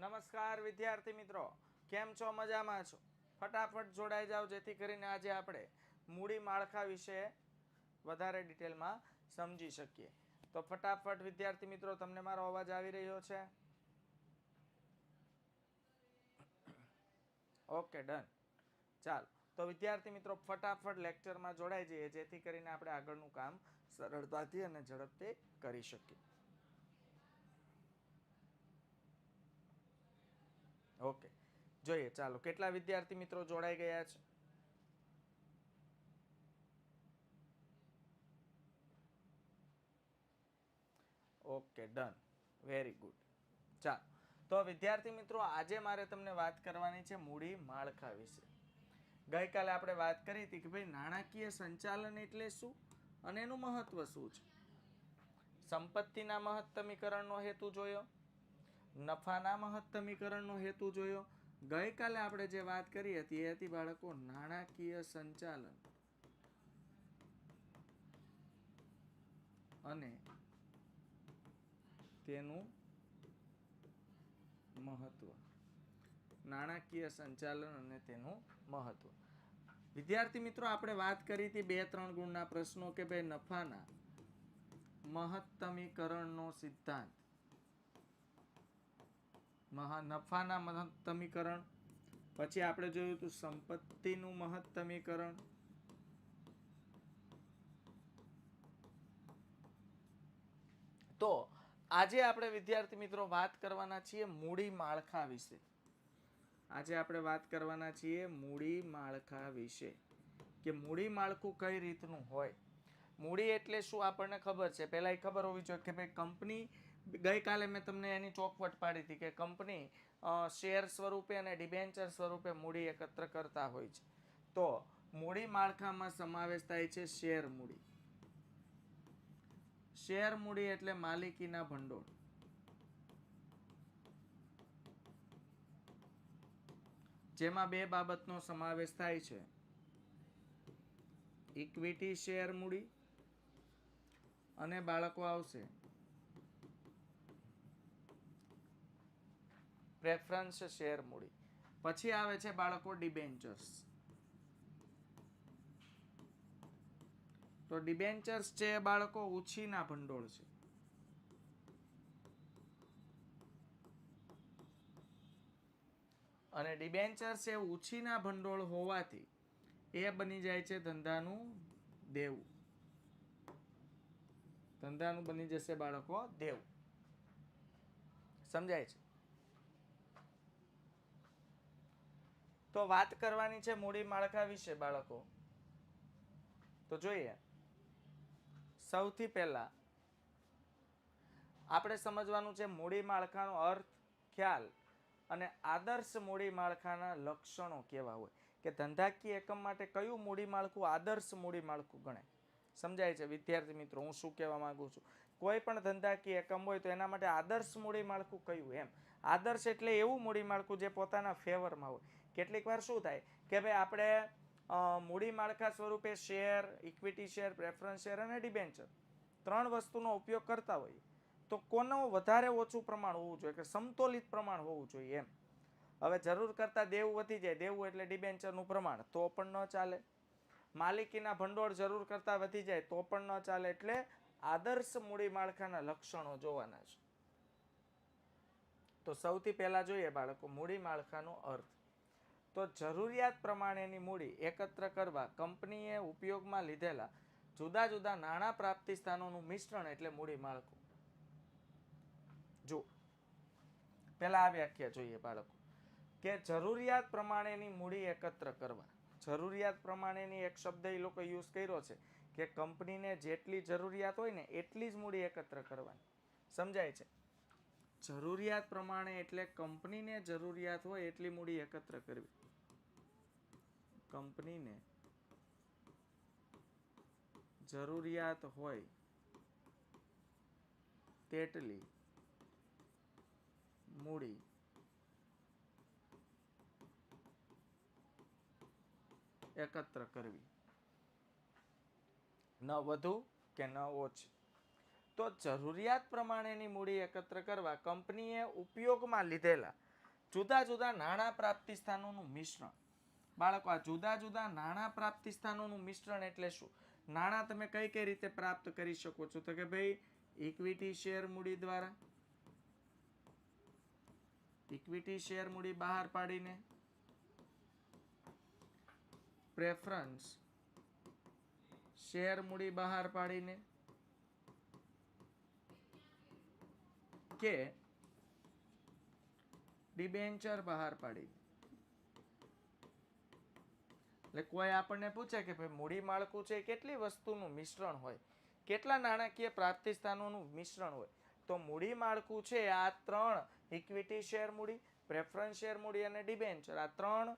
નમસ્કાર વિદ્યાર્થી મિત્રો, કેમ છો? મજામાં છો? ફટાફટ જોડાઈ જાઓ જેથી કરીને આજે આપણે મૂડી માળખા વિશે વધારે ડિટેલમાં સમજી શકીએ. તો ફટાફટ વિદ્યાર્થી મિત્રો, તમને મારો અવાજ આવી રહ્યો છે? Okay, done. ચાલો તો વિદ્યાર્થી મિત્રો, ફટાફટ લેક્ચરમાં જોડાઈ જઈએ જેથી કરીને આપણે આગળનું કામ સરળતાથી અને ઝડપથી કરી શકીએ. ઓકે, જોઈએ ચાલો કેટલા વિદ્યાર્થી મિત્રો જોડાઈ ગયા છે. Okay, done, very good. ચાલો તો વિદ્યાર્થી મિત્રો, આજે મારે તમને વાત કરવાની છે મૂડી માળખા વિશે. ગઈકાલે આપણે વાત કરી હતી કે ભાઈ નાણાકીય સંચાલન એટલે શું અને એનું મહત્વ શું છે. સંપત્તિના મહત્તમીકરણનો હેતુ જોયો, નફાના મહત્તમીકરણનો હેતુ જોયો. ગઈકાલે આપણે જે વાત કરી હતી એ હતી બાળકો નાણાકીય સંચાલન અને તેનું મહત્વ. નાણાકીય સંચાલન અને તેનું મહત્વ. વિદ્યાર્થી મિત્રો, આપણે વાત કરી હતી 2-3 ગુણના પ્રશ્નો કે ભાઈ નફાના મહત્તમીકરણનો સિદ્ધાંત. નફાના મહત્તમીકરણ, પછી આપણે જોયું હતું સંપત્તિનું મહત્તમીકરણ, તો આજે આપણે વિદ્યાર્થી મિત્રો વાત કરવાના છીએ મૂડી માળખા વિશે. આજે આપણે વાત કરવાના છીએ મૂડી માળખા વિશે કે મૂડી માળખું કઈ રીતનું હોય. મૂડી એટલે શું આપણને ખબર છે, પહેલા એ ખબર હોવી જોઈએ કે ભાઈ કંપની, ગઈકાલે મેં તમને એની ચોખવટ પાડી હતી કે કંપની શેર સ્વરૂપે અને ડિબેન્ચર સ્વરૂપે મૂડી એકત્ર કરતા હોય છે. તો મૂડી માળખામાં સમાવેશ થાય છે શેર મૂડી. શેર મૂડી એટલે માલિકીના ભંડોળ. જેમાં બે બાબતનો સમાવેશ થાય છે: ઇક્વિટી શેર મૂડી અને બાળકો આવશે પ્રેફરન્સ શેર મૂડી. પછી આવે છે બાળકો ડિબેન્ચર્સ. તો ડિબેન્ચર્સ છે બાળકો ઉછીના ભંડોળ છે. અને ડિબેન્ચર્સ એ ઉછીના ભંડોળ હોવાથી એ બની જાય છે ધંધાનું દેવું. ધંધાનું બની જશે બાળકો દેવું. સમજાય છે? તો વાત કરવાની છે મૂડી માળખા વિશે બાળકો. તો જોઈએ, સૌથી પહેલા આપણે સમજવાનું છે મૂડી માળખાનો અર્થ, ખ્યાલ અને આદર્શ મૂડી માળખાના લક્ષણો કેવા હોય કે ધંધાકીય એકમ માટે કયું મૂડી માળખું આદર્શ મૂડી માળખું ગણાય. સમજાય છે વિદ્યાર્થી મિત્રો હું શું કહેવા માંગુ છું? કોઈ પણ ધંધાકીય એકમ હોય તો એના માટે આદર્શ મૂડી માળખું કયું એમ. આદર્શ એટલે એવું મૂડી માળખું જે પોતાના ફેવરમાં હોય. કેટલીક વાર શું થાય કે ભાઈ આપણે મૂડી માળખા સ્વરૂપે share, equity share, preference share અને ડિબેન્ચર 3 વસ્તુનો ઉપયોગ કરતા હોઈએ, તો કોનું વધારે ઓછું પ્રમાણ હોવું જોઈએ કે સમતોલિત પ્રમાણ હોવું જોઈએ એમ. હવે જરૂર કરતાં દેવું વધી જાય, દેવું એટલે ડિબેન્ચરનું પ્રમાણ, તો પણ ન ચાલે. માલિકીના ભંડોળ જરૂર કરતાં વધી જાય તો પણ ન ચાલે. એટલે આદર્શ મૂડી માળખાના લક્ષણો જોવાના છે. તો સૌથી પહેલા જોઈએ બાળકો મૂડી માળખાનો અર્થ. તો જરૂરિયાત પ્રમાણેની મૂડી એકત્ર કરવા કંપનીએ ઉપયોગમાં લીધેલા જુદા જુદા નાણાં પ્રાપ્તિ સ્થાનોનું મિશ્રણ એટલે મૂડી માળખું. જો પહેલા આ વ્યાખ્યા જોઈએ બાળકો કે જરૂરિયાત પ્રમાણેની મૂડી એકત્ર કરવા. જરૂરિયાત પ્રમાણેની એક શબ્દ એ લોકો યુઝ કર્યો છે કે કંપનીને જેટલી જરૂરિયાત હોય ને એટલી જ મૂડી એકત્ર કરવાની. સમજાય છે? જરૂરિયાત પ્રમાણે એટલે કંપનીને જરૂરિયાત હોય એટલી મૂડી એકત્ર કરવી. કંપનીને જરૂરિયાત હોય તેટલી મૂડી એકત્ર કરવી, ન વધુ કે ન ઓછી. તો જરૂરિયાત પ્રમાણેની મૂડી એકત્ર કરવા કંપનીએ ઉપયોગમાં લીધેલા જુદા જુદા નાણાં પ્રાપ્તિ સ્થાનોનું મિશ્રણ. બાળકો, આ જુદા જુદા નાણાં પ્રાપ્તિ સ્થાનોનું મિશ્રણ એટલે શું? નાણાં તમે કઈ કઈ રીતે પ્રાપ્ત કરી શકો છો? તો કે ભાઈ ઇક્વિટી શેર મૂડી દ્વારા, ઇક્વિટી શેર મૂડી બહાર પાડીને, પ્રેફરન્સ શેર મૂડી બહાર પાડીને, કે ડિબેન્ચર બહાર પાડીને. એટલે કોઈ આપણને પૂછે કે ભાઈ મૂડી માળખું છે કેટલી વસ્તુનું મિશ્રણ હોય, કેટલા નાણાકીય પ્રાપ્તિ સ્થાનોનું મિશ્રણ હોય, તો મૂડી માળખું છે આ 3 ઇક્વિટી શેર મૂડી, પ્રેફરન્સ શેર મૂડી અને ડિબેન્ચર, આ 3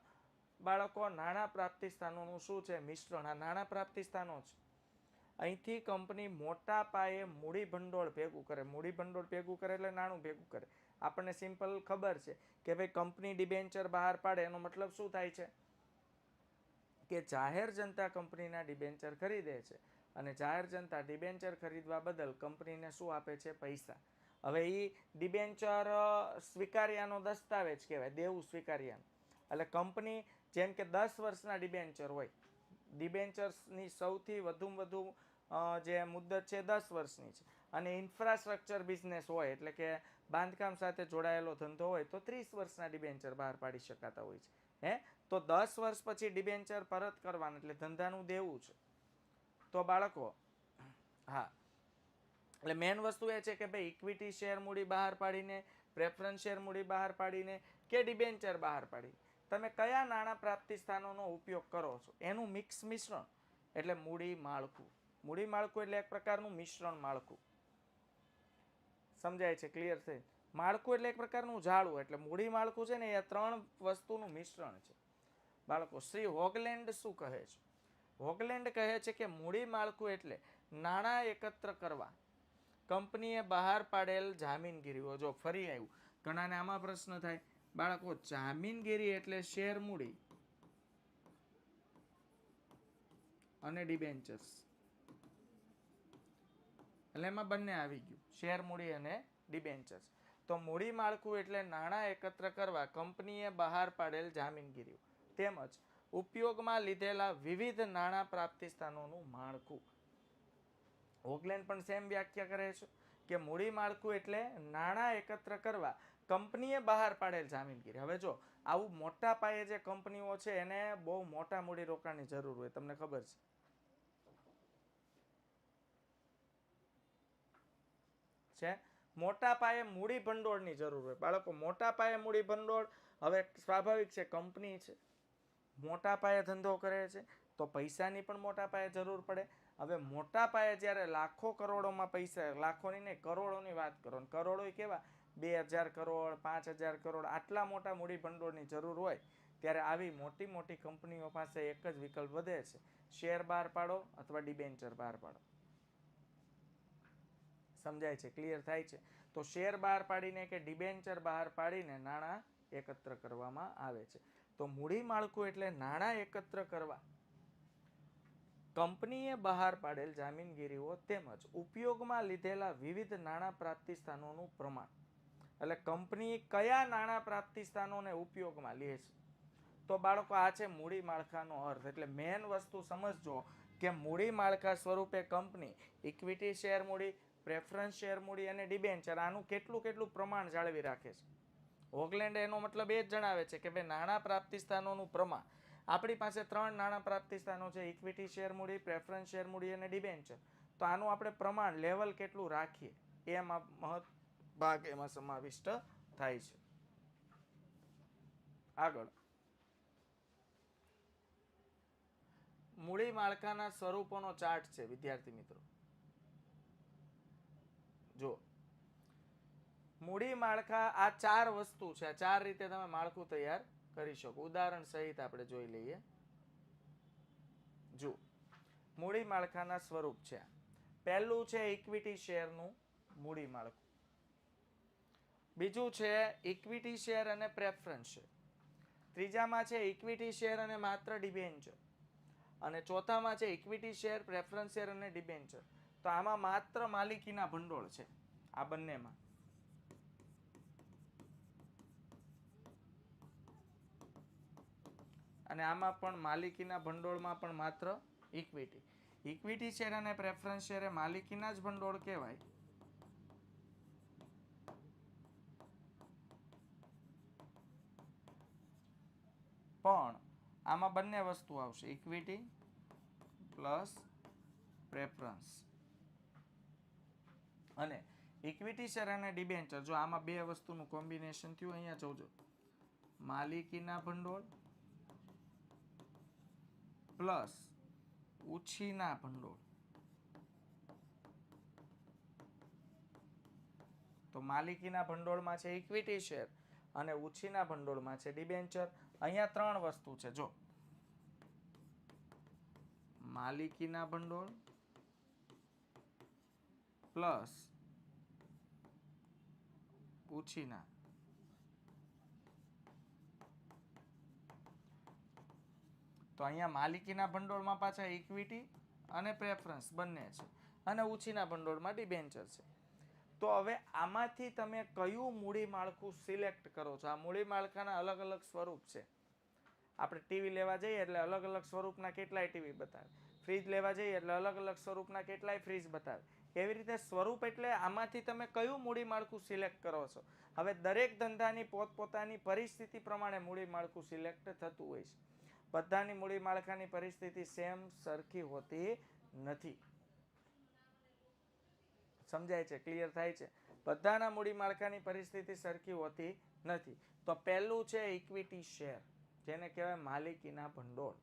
બાળકો નાણાં પ્રાપ્તિ સ્થાનોનું શું છે? મિશ્રણ. આ નાણાં પ્રાપ્તિ સ્થાનો છે. અહીંથી કંપની મોટા પાયે મૂડી ભંડોળ ભેગું કરે. મૂડી ભંડોળ ભેગું કરે એટલે નાણું ભેગું કરે. આપણને સિમ્પલ ખબર છે કે ભાઈ કંપની ડિબેન્ચર બહાર પાડે એનો મતલબ શું થાય છે? કે જાહેર જનતા કંપનીના ડિબેન્ચર ખરીદે છે અને જાહેર જનતા ડિબેન્ચર ખરીદવા બદલ કંપનીને શું આપે છે? પૈસા. હવે એ ડિબેન્ચર સ્વીકાર્યાનો દસ્તાવેજ કહેવાય, દેવું સ્વીકાર્યાનો. એટલે કંપની જેમ કે 10 વર્ષના ડિબેન્ચર હોય, ડિબેન્ચર્સની સૌથી વધુમાં વધુ જે મુદત છે 10 વર્ષની છે, અને ઇન્ફ્રાસ્ટ્રક્ચર બિઝનેસ હોય એટલે કે બાંધકામ સાથે જોડાયેલો ધંધો હોય તો 30 વર્ષના ડિબેન્ચર બહાર પાડી શકાતા હોય છે. તો 10 વર્ષ પછી ડિબેન્ચર પરત કરવાનું એટલે ધંધાનું દેવું છે. તો બાળકો, હા, એટલે મેન વસ્તુ એ છે કે ભાઈ ઇક્વિટી શેર મૂડી બહાર પાડીને, પ્રેફરન્સ શેર મૂડી બહાર પાડીને કે ડિબેન્ચર બહાર પાડી, તમે કયા નાણાં પ્રાપ્તિ સ્થાનોનો ઉપયોગ કરો છો એનું મિક્સ મિશ્રણ એટલે મૂડી માળખું. મૂડી માળખું એટલે એક પ્રકારનું મિશ્રણ માળખું. સમજાય છે? ક્લિયર છે? માળખું એટલે એક પ્રકારનું જાળું, એટલે મૂડી માળખું છે ને એ 3 વસ્તુનું મિશ્રણ છે. બાળકો, શ્રી હોગલેન્ડ શું કહે છે? હોગલેન્ડ કહે છે કે મૂડી માળખું એટલે નાણાં એકત્ર કરવા કંપનીએ બહાર પાડેલ જામીનગીરીઓ. જો ફરી આવ્યું, ઘણાને આમાં પ્રશ્ન થાય બાળકો, જામીનગીરી એટલે શેર મૂડી અને ડિબેન્ચર્સ, એટલે એમાં બંને આવી ગયું, શેર મૂડી અને ડિબેન્ચર્સ. તો મૂડી માળખું એટલે નાણાં એકત્ર કરવા કંપનીએ બહાર પાડેલ જામીનગીરીઓ તેમજ ઉપયોગમાં લીધેલા વિવિધ નાણાં પ્રાપ્તિ સ્થાનોનું માળખું. હોગલેન્ડ પણ સેમ વ્યાખ્યા કરે છે કે મૂડી માળખું એટલે નાણાં એકત્ર કરવા કંપનીએ બહાર પાડેલ જામીનગીરી. હવે જો આવું મોટા પાયે જે કંપનીઓ છે એને બહુ મોટા મૂડી રોકાણની જરૂર હોય, તમને ખબર છે, મોટા પાયે મૂડી ભંડોળની જરૂર હોય. બાળકો, મોટા પાયે મૂડી ભંડોળ, હવે સ્વાભાવિક છે કંપની છે, મોટા પાયે ધંધો કરે છે તો પૈસાની પણ મોટા પાયે જરૂર પડે. હવે મોટા પાયે જ્યારે લાખો કરોડોમાં પૈસા, લાખોની નહીં કરોડોની વાત કરો, કરોડો કેવા 2000 કરોડ, 5000 કરોડ, આટલા મોટા મૂડી ભંડોળની જરૂર હોય ત્યારે આવી મોટી મોટી કંપનીઓ પાસે એક જ વિકલ્પ વધે છે, શેર બહાર પાડો અથવા ડિબેન્ચર બહાર પાડો. સમજાય છે? ક્લિયર થાય છે? તો શેર બહાર પાડીને કે ડિબેન્ચર બહાર પાડીને નાણાં એકત્ર કરવામાં આવે છે. તો મૂડી માળખું એટલે નાણાં એકત્ર કરવા કંપનીએ બહાર પાડેલ જામીનગીરીઓ તેમજ ઉપયોગમાં લીધેલા વિવિધ નાણાં પ્રાપ્તિ સ્થાનોનું પ્રમાણ. એટલે કંપની કયા નાણાં પ્રાપ્તિ સ્થાનોને ઉપયોગમાં લે છે. તો બાળકો, આ છે મૂડી માળખાનો અર્થ. એટલે મેન વસ્તુ સમજજો કે મૂડી માળખા સ્વરૂપે કંપની ઇક્વિટી શેર મૂડી, પ્રેફરન્સ શેર મૂડી અને ડિબેન્ચર આનું કેટલું પ્રમાણ જાળવી રાખે છે. હોગલેન્ડ એનો મતલબ એ જ જણાવે છે કે ભાઈ નાણાં પ્રાપ્તિ સ્થાનોનું પ્રમાણ, આપણી પાસે 3 નાણાં પ્રાપ્તિ સ્થાનો છે, ઇક્વિટી શેર મૂડી, પ્રેફરન્સ શેર મૂડી અને ડિબેન્ચર. તો આનું આપણે પ્રમાણ લેવલ કેટલું રાખીએ એમાં ભાગ એમાં સમાવિષ્ટ થાય છે. આગળ, મૂડી માળખાના સ્વરૂપોનો ચાર્ટ છે વિદ્યાર્થી મિત્રો. જો મૂડી માળખા આ 4 વસ્તુ છે, આ 4 રીતે તમે માળખું તૈયાર કરી શકો. ઉદાહરણ સહિત આપણે જોઈ લઈએ. જો મૂડી માળખાના સ્વરૂપ છે, પહેલું છે ઇક્વિટી શેરનું મૂડી માળખું, બીજું છે ઇક્વિટી શેર અને પ્રેફરન્સ શેર, ત્રીજામાં છે ઇક્વિટી શેર અને માત્ર ડિબેન્ચર, અને ચોથામાં છે ઇક્વિટી શેર, પ્રેફરન્સ શેર અને ડિબેન્ચર. તો આમાં માત્ર માલિકીના ભંડોળ છે આ બંનેમાં. અને આમાં પણ માલિકીના ભંડોળમાં પણ માત્ર ઇક્વિટી. ઇક્વિટી શેર અને પ્રેફરન્સ શેર એ માલિકીના જ ભંડોળ કહેવાય. પણ આમાં બંને વસ્તુ આવશે, ઇક્વિટી પ્લસ પ્રેફરન્સ. અને ઇક્વિટી શેર અને ડિબેન્ચર, જો આમાં બે વસ્તુનું કોમ્બિનેશન થયું, અહીંયા જોજો, માલિકીના ભંડોળ પ્લસ ઉછીના ભંડોળ. તો માલિકીના ભંડોળમાં છે ઇક્વિટી શેર અને ઉછીના ભંડોળમાં છે ડિબેન્ચર. અહીંયા ત્રણ વસ્તુ છે, જો માલિકીના ભંડોળ પ્લસ ઉછીના. તો અહીંયા માલિકીના ભંડોળમાં પાછા ઇક્વિટી અને પ્રેફરન્સ બંને છે અને ઉછીના ભંડોળમાં ડિબેન્ચર છે. તો હવે આમાંથી તમે કયું મૂડી માળખું સિલેક્ટ કરો છો? આ મૂડી માળખાના અલગ અલગ સ્વરૂપ છે. આપણે ટીવી લેવા જઈએ એટલે અલગ અલગ સ્વરૂપના કેટલાય ટીવી બતાવે, ફ્રીજ લેવા જઈએ એટલે અલગ અલગ સ્વરૂપના કેટલાય ફ્રીજ બતાવે. એવી રીતે સ્વરૂપ એટલે આમાંથી તમે કયું મૂડી માળખું સિલેક્ટ કરો છો. હવે દરેક ધંધાની પોતપોતાની પરિસ્થિતિ પ્રમાણે મૂડી માળખું સિલેક્ટ થતું હોય છે. બધાની મૂડી માળખાની પરિસ્થિતિ સેમ સરખી હોતી નથી. સમજાય છે? ક્લિયર થાય છે? બધાના મૂડી માળખાની પરિસ્થિતિ સરખી હોતી નથી. તો પહેલું છે ઇક્વિટી શેર, જેને કહેવાય માલિકીના ભંડોળ.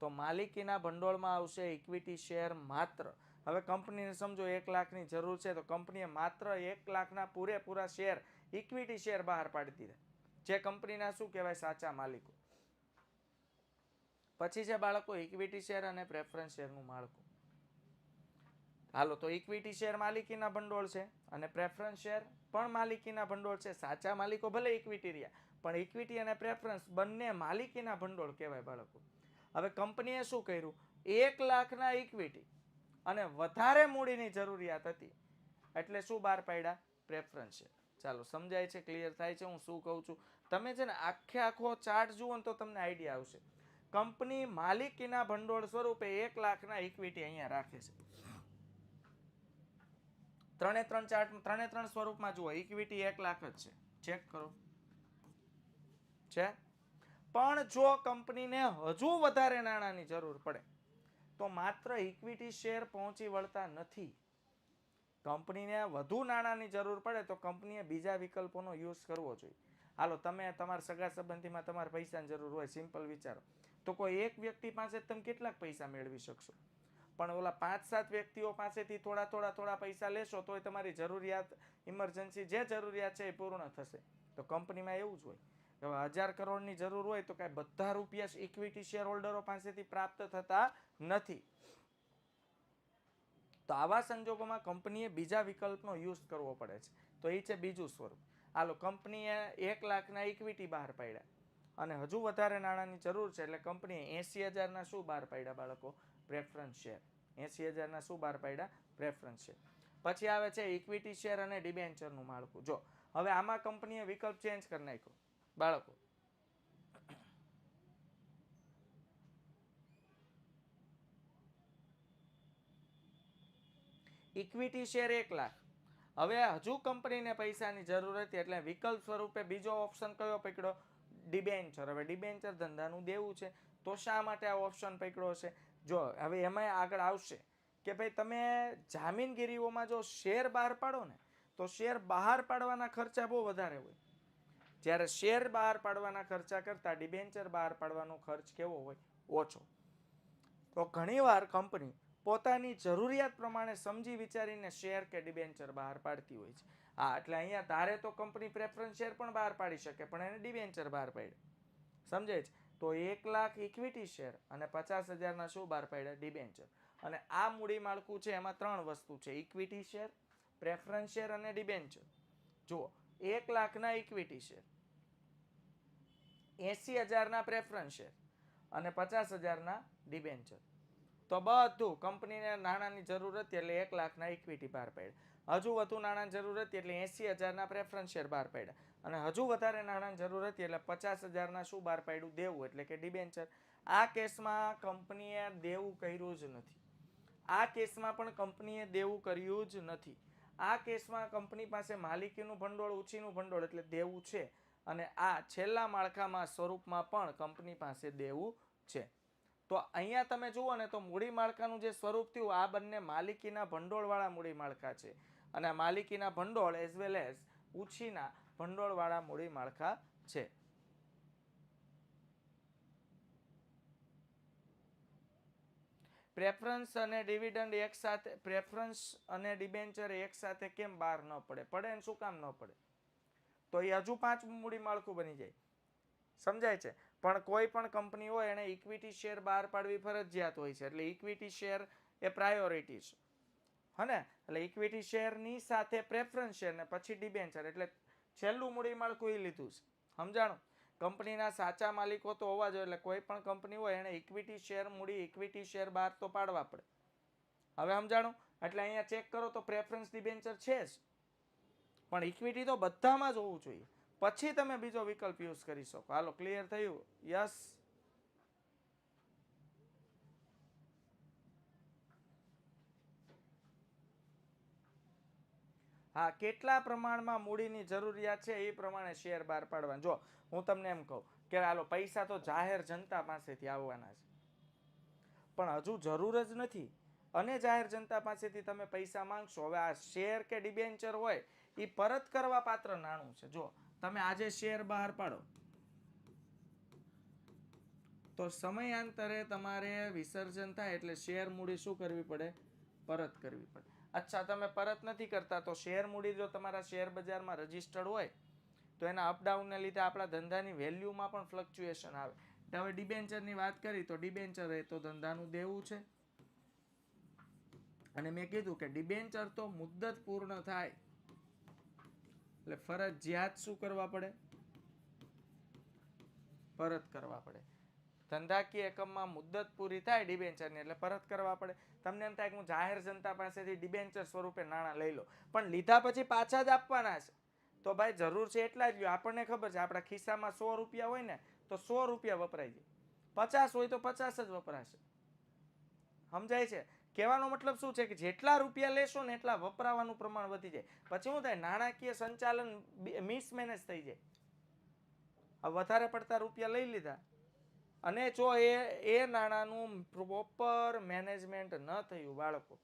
તો માલિકીના ભંડોળમાં આવશે ઇક્વિટી શેર માત્ર. હવે કંપનીને સમજો 1 લાખની જરૂર છે, તો કંપનીએ માત્ર 1 લાખના પૂરેપૂરા શેર, ઇક્વિટી શેર બહાર પાડી દીધા, જે કંપનીના શું કહેવાય, સાચા માલિકો. પછી છે બાળકો ઇક્વિટી શેર અને પ્રેફરન્સ શેરનું માળખું. હાલો, તો ઇક્વિટી શેર માલિકીના ભંડોળ છે અને પ્રેફરન્સ શેર પણ માલિકીના ભંડોળ છે. સાચા માલિકો ભલે ઇક્વિટી રહ્યા, પણ ઇક્વિટી અને પ્રેફરન્સ બંને માલિકીના ભંડોળ કહેવાય બાળકો. હવે કંપનીએ શું કર્યું, 1 લાખના ઇક્વિટી અને વધારે મૂડીની જરૂરિયાત હતી, એટલે શું બહાર પાડ્યા, પ્રેફરન્સ શેર. ચાલો, સમજાય છે? ક્લિયર થાય છે હું શું કહું છું? તમે છે ને આખો ચાર્ટ જુઓ ને તો તમને આઈડિયા આવશે. કંપની માલિકીના ભંડોળ સ્વરૂપે 1 લાખના ઇક્વિટી અહીંયા રાખે છે. ત્રણે ત્રણ સ્વરૂપમાં જુઓ, ઇક્વિટી 1 લાખ જ છે, ચેક કરો છે. પણ જો કંપનીને હજુ વધારે નાણાંની જરૂર પડે તો માત્ર ઇક્વિટી શેર પહોંચી વળતા નથી. કંપનીને વધુ નાણાંની જરૂર પડે તો કંપનીએ બીજા વિકલ્પોનો યુઝ કરવો જોઈએ. હાલો, તમે તમારા સગા સંબંધીમાં તમારે પૈસાની જરૂર હોય, સિમ્પલ વિચારો, તો કોઈ એક વ્યક્તિ પાસે તમે કેટલાક પૈસા મેળવી શકશો? પણ ઓલા 5-7 વ્યક્તિઓ પાસેથી થોડા પૈસા લેશો તો તમારી જરૂરિયાત, ઇમરજન્સી જે જરૂરિયાત છે એ પૂર્ણ થશે. તો કંપનીમાં એવું જ હોય. હવે 1000 કરોડની જરૂર હોય તો કાંઈ બધા રૂપિયા ઇક્વિટી શેર હોલ્ડરો પાસેથી પ્રાપ્ત થતા નથી. તો આવા સંજોગોમાં કંપનીએ બીજા વિકલ્પનો યુઝ કરવો પડે છે. તો એ છે બીજું સ્વરૂપ. હાલો, કંપનીએ 1 લાખના ઇક્વિટી બહાર પાડ્યા અને હજુ વધારે નાણાંની જરૂર છે, એટલે કંપનીએ 80,000ના શું બહાર પાડ્યા બાળકો, પ્રેફરન્સ શેર. 80,000ના શું બહાર પાડ્યા, પ્રેફરન્સ શેર. પછી આવે છે ઇક્વિટી શેર અને ડિબેન્ચરનું માળખું. જો હવે આમાં કંપનીએ વિકલ્પ ચેન્જ કરી નાખ્યો બાળકો. Equity share 1 lakh. હવે હજુ કંપનીને પૈસાની જરૂર હતી એટલે વિકલ્પ સ્વરૂપે બીજો ઓપ્શન કયો પકડ્યો, ડિબેન્ચર. હવે ડિબેન્ચર ધંધાનું દેવું છે, તો શા માટે આ ઓપ્શન પકડ્યો છે? જો હવે એમાં આગળ આવશે કે ભાઈ તમે જામીનગીરીઓમાં જો શેર બહાર પાડો ને, તો શેર બહાર પાડવાના ખર્ચા બહુ વધારે હોય. જ્યારે શેર બહાર પાડવાના ખર્ચા કરતા ડિબેન્ચર બહાર પાડવાનો ખર્ચ કેવો હોય, ઓછો. તો ઘણીવાર કંપની પોતાની જરૂરિયાત પ્રમાણે સમજી વિચારીને શેર કે ડિબેન્ચર બહાર પાડતી હોય છે. હા, એટલે અહીંયા ધારે તો કંપની પ્રેફરન્સ શેર પણ બહાર પાડી શકે, પણ એને ડિબેન્ચર બહાર પાડે. સમજાય છે? તો 1 લાખ ઇક્વિટી શેર અને 50,000ના શું બહાર પાડ્યા, ડિબેન્ચર. અને આ મૂડી માળખું છે એમાં 3 વસ્તુ છે, ઇક્વિટી શેર, પ્રેફરન્સ શેર અને ડિબેન્ચર. જુઓ, 1 લાખના ઇક્વિટી શેર, 80,000ના પ્રેફરન્સ શેર અને 50,000ના ડિબેન્ચર. તો બધું કંપનીને નાણાંની જરૂર હતી એટલે 1 લાખના ઇક્વિટી બહાર પાડ્યા. હજુ વધુ નાણાંની જરૂર હતી એટલે 80,000ના પ્રેફરન્સ શેર બહાર પાડ્યા. અને હજુ વધારે નાણાંની જરૂર હતી એટલે 50,000ના શું બહાર પાડ્યું? દેવું, એટલે કે ડિબેન્ચર. આ કેસમાં કંપનીએ દેવું કર્યું જ નથી. આ કેસમાં પણ કંપનીએ દેવું કર્યું જ નથી. આ કેસમાં કંપની પાસે માલિકીનું ભંડોળ, ઉછીનું ભંડોળ એટલે દેવું છે, અને આ છેલ્લા માળખામાં સ્વરૂપમાં પણ કંપની પાસે દેવું છે. તો અહીંયા તમે જુઓ ને તો મૂડી માળખાનું જે સ્વરૂપ થયું આ બંને માલિકીના ભંડોળવાળા મૂડી માળખા છે, અને માલિકીના ભંડોળ એઝ વેલ એઝ ઉછીના ભંડોળવાળા મૂડી માળખા છે. પ્રેફરન્સ અને ડિવિડન્ડ એક સાથે, પ્રેફરન્સ અને ડિબેન્ચર એક સાથે કેમ બહાર ન પડે? પડે ને શું કામ ન પડે? તો એ હજુ 5 મૂડી માળખું બની જાય. સમજાય છે? પણ કોઈ પણ કંપની હોય એને ઇક્વિટી શેર બહાર પાડવી ફરજિયાત હોય છે, એટલે ઇક્વિટી શેર એ પ્રાયોરિટી છે. હને? એટલે ઇક્વિટી શેરની સાથે પ્રેફરન્સ શેર ને પછી ડિબેન્ચર, એટલે છેલ્લું મૂડી માળખું એ લીધું છે. સમજાણું? કંપનીના સાચા માલિકો તો હોવા જોઈએ, એટલે કોઈ પણ કંપની હોય એને ઇક્વિટી શેર, મૂડી ઇક્વિટી શેર બહાર તો પાડવા પડે. હવે સમજાણું? એટલે અહીંયા ચેક કરો તો પ્રેફરન્સ ડિબેન્ચર છે જ, પણ ઇક્વિટી તો બધામાં જ હોવું જોઈએ, પછી તમે બીજો વિકલ્પ યુઝ કરી શકો. હાલો, ક્લિયર થયું? યસ. હા, કેટલા પ્રમાણમાં મૂડીની જરૂરિયાત છે એ પ્રમાણે શેર બહાર પાડવા. જો હું તમને એમ કહું કે હાલો, પૈસા તો જાહેર જનતા પાસેથી આવવાના છે, પણ હજુ જરૂર જ નથી, અને જાહેર જનતા પાસેથી તમે પૈસા માંગશો. હવે આ શેર કે ડિબેન્ચર હોય એ પરત કરવા પાત્ર નાણું છે. જો તમે આજે શેર બહાર પાડો તો સમયાંતરે તમારે વિસર્જન થાય એટલે શેર મૂડી શું કરવી પડે? પરત કરવી પડે. અચ્છા, તમે પરત નથી કરતા તો શેર મૂડી જો તમારા શેર બજારમાં રજીસ્ટર્ડ હોય તો એના અપડાઉનને લીધે આપણા ધંધાની વેલ્યુમાં પણ ફ્લક્ચ્યુએશન આવે. હવે ડિબેન્ચરની વાત કરી તો ડિબેન્ચર એ તો ધંધાનું દેવું છે, અને મેં કીધું કે ડિબેન્ચર તો મુદ્દત પૂર્ણ થાય એટલે ફરજિયાત શું કરવા પડે? પરત કરવા પડે. ધંધાકીય એકમમાં મુદ્દત પૂરી થાય ડિબેન્ચરની એટલે પરત કરવા પડે. તમને એમ થાય કે હું જાહેર જનતા પાસેથી ડિબેન્ચર સ્વરૂપે નાણાં લઈ લો, પણ લીધા પછી પાછા જ આપવાના છે, તો ભાઈ જરૂર છે એટલા જ લ્યો. આપણને ખબર છે આપણા ખિસ્સામાં 100 રૂપિયા હોય ને તો 100 રૂપિયા વપરાય જાય, 50 હોય તો 50 જ વપરાશે. સમજાય છે? કહેવાનો મતલબ શું છે કે જેટલા રૂપિયા લેશો ને એટલા વપરાવાનું પ્રમાણ વધી જાય. પછી શું થાય? નાણાકીય સંચાલન મિસમેનેજ થઈ જાય. વધારે પડતા રૂપિયા લઈ લીધા, અને જો એ નાણાંનું પ્રોપર મેનેજમેન્ટ ન થયું, બાળકો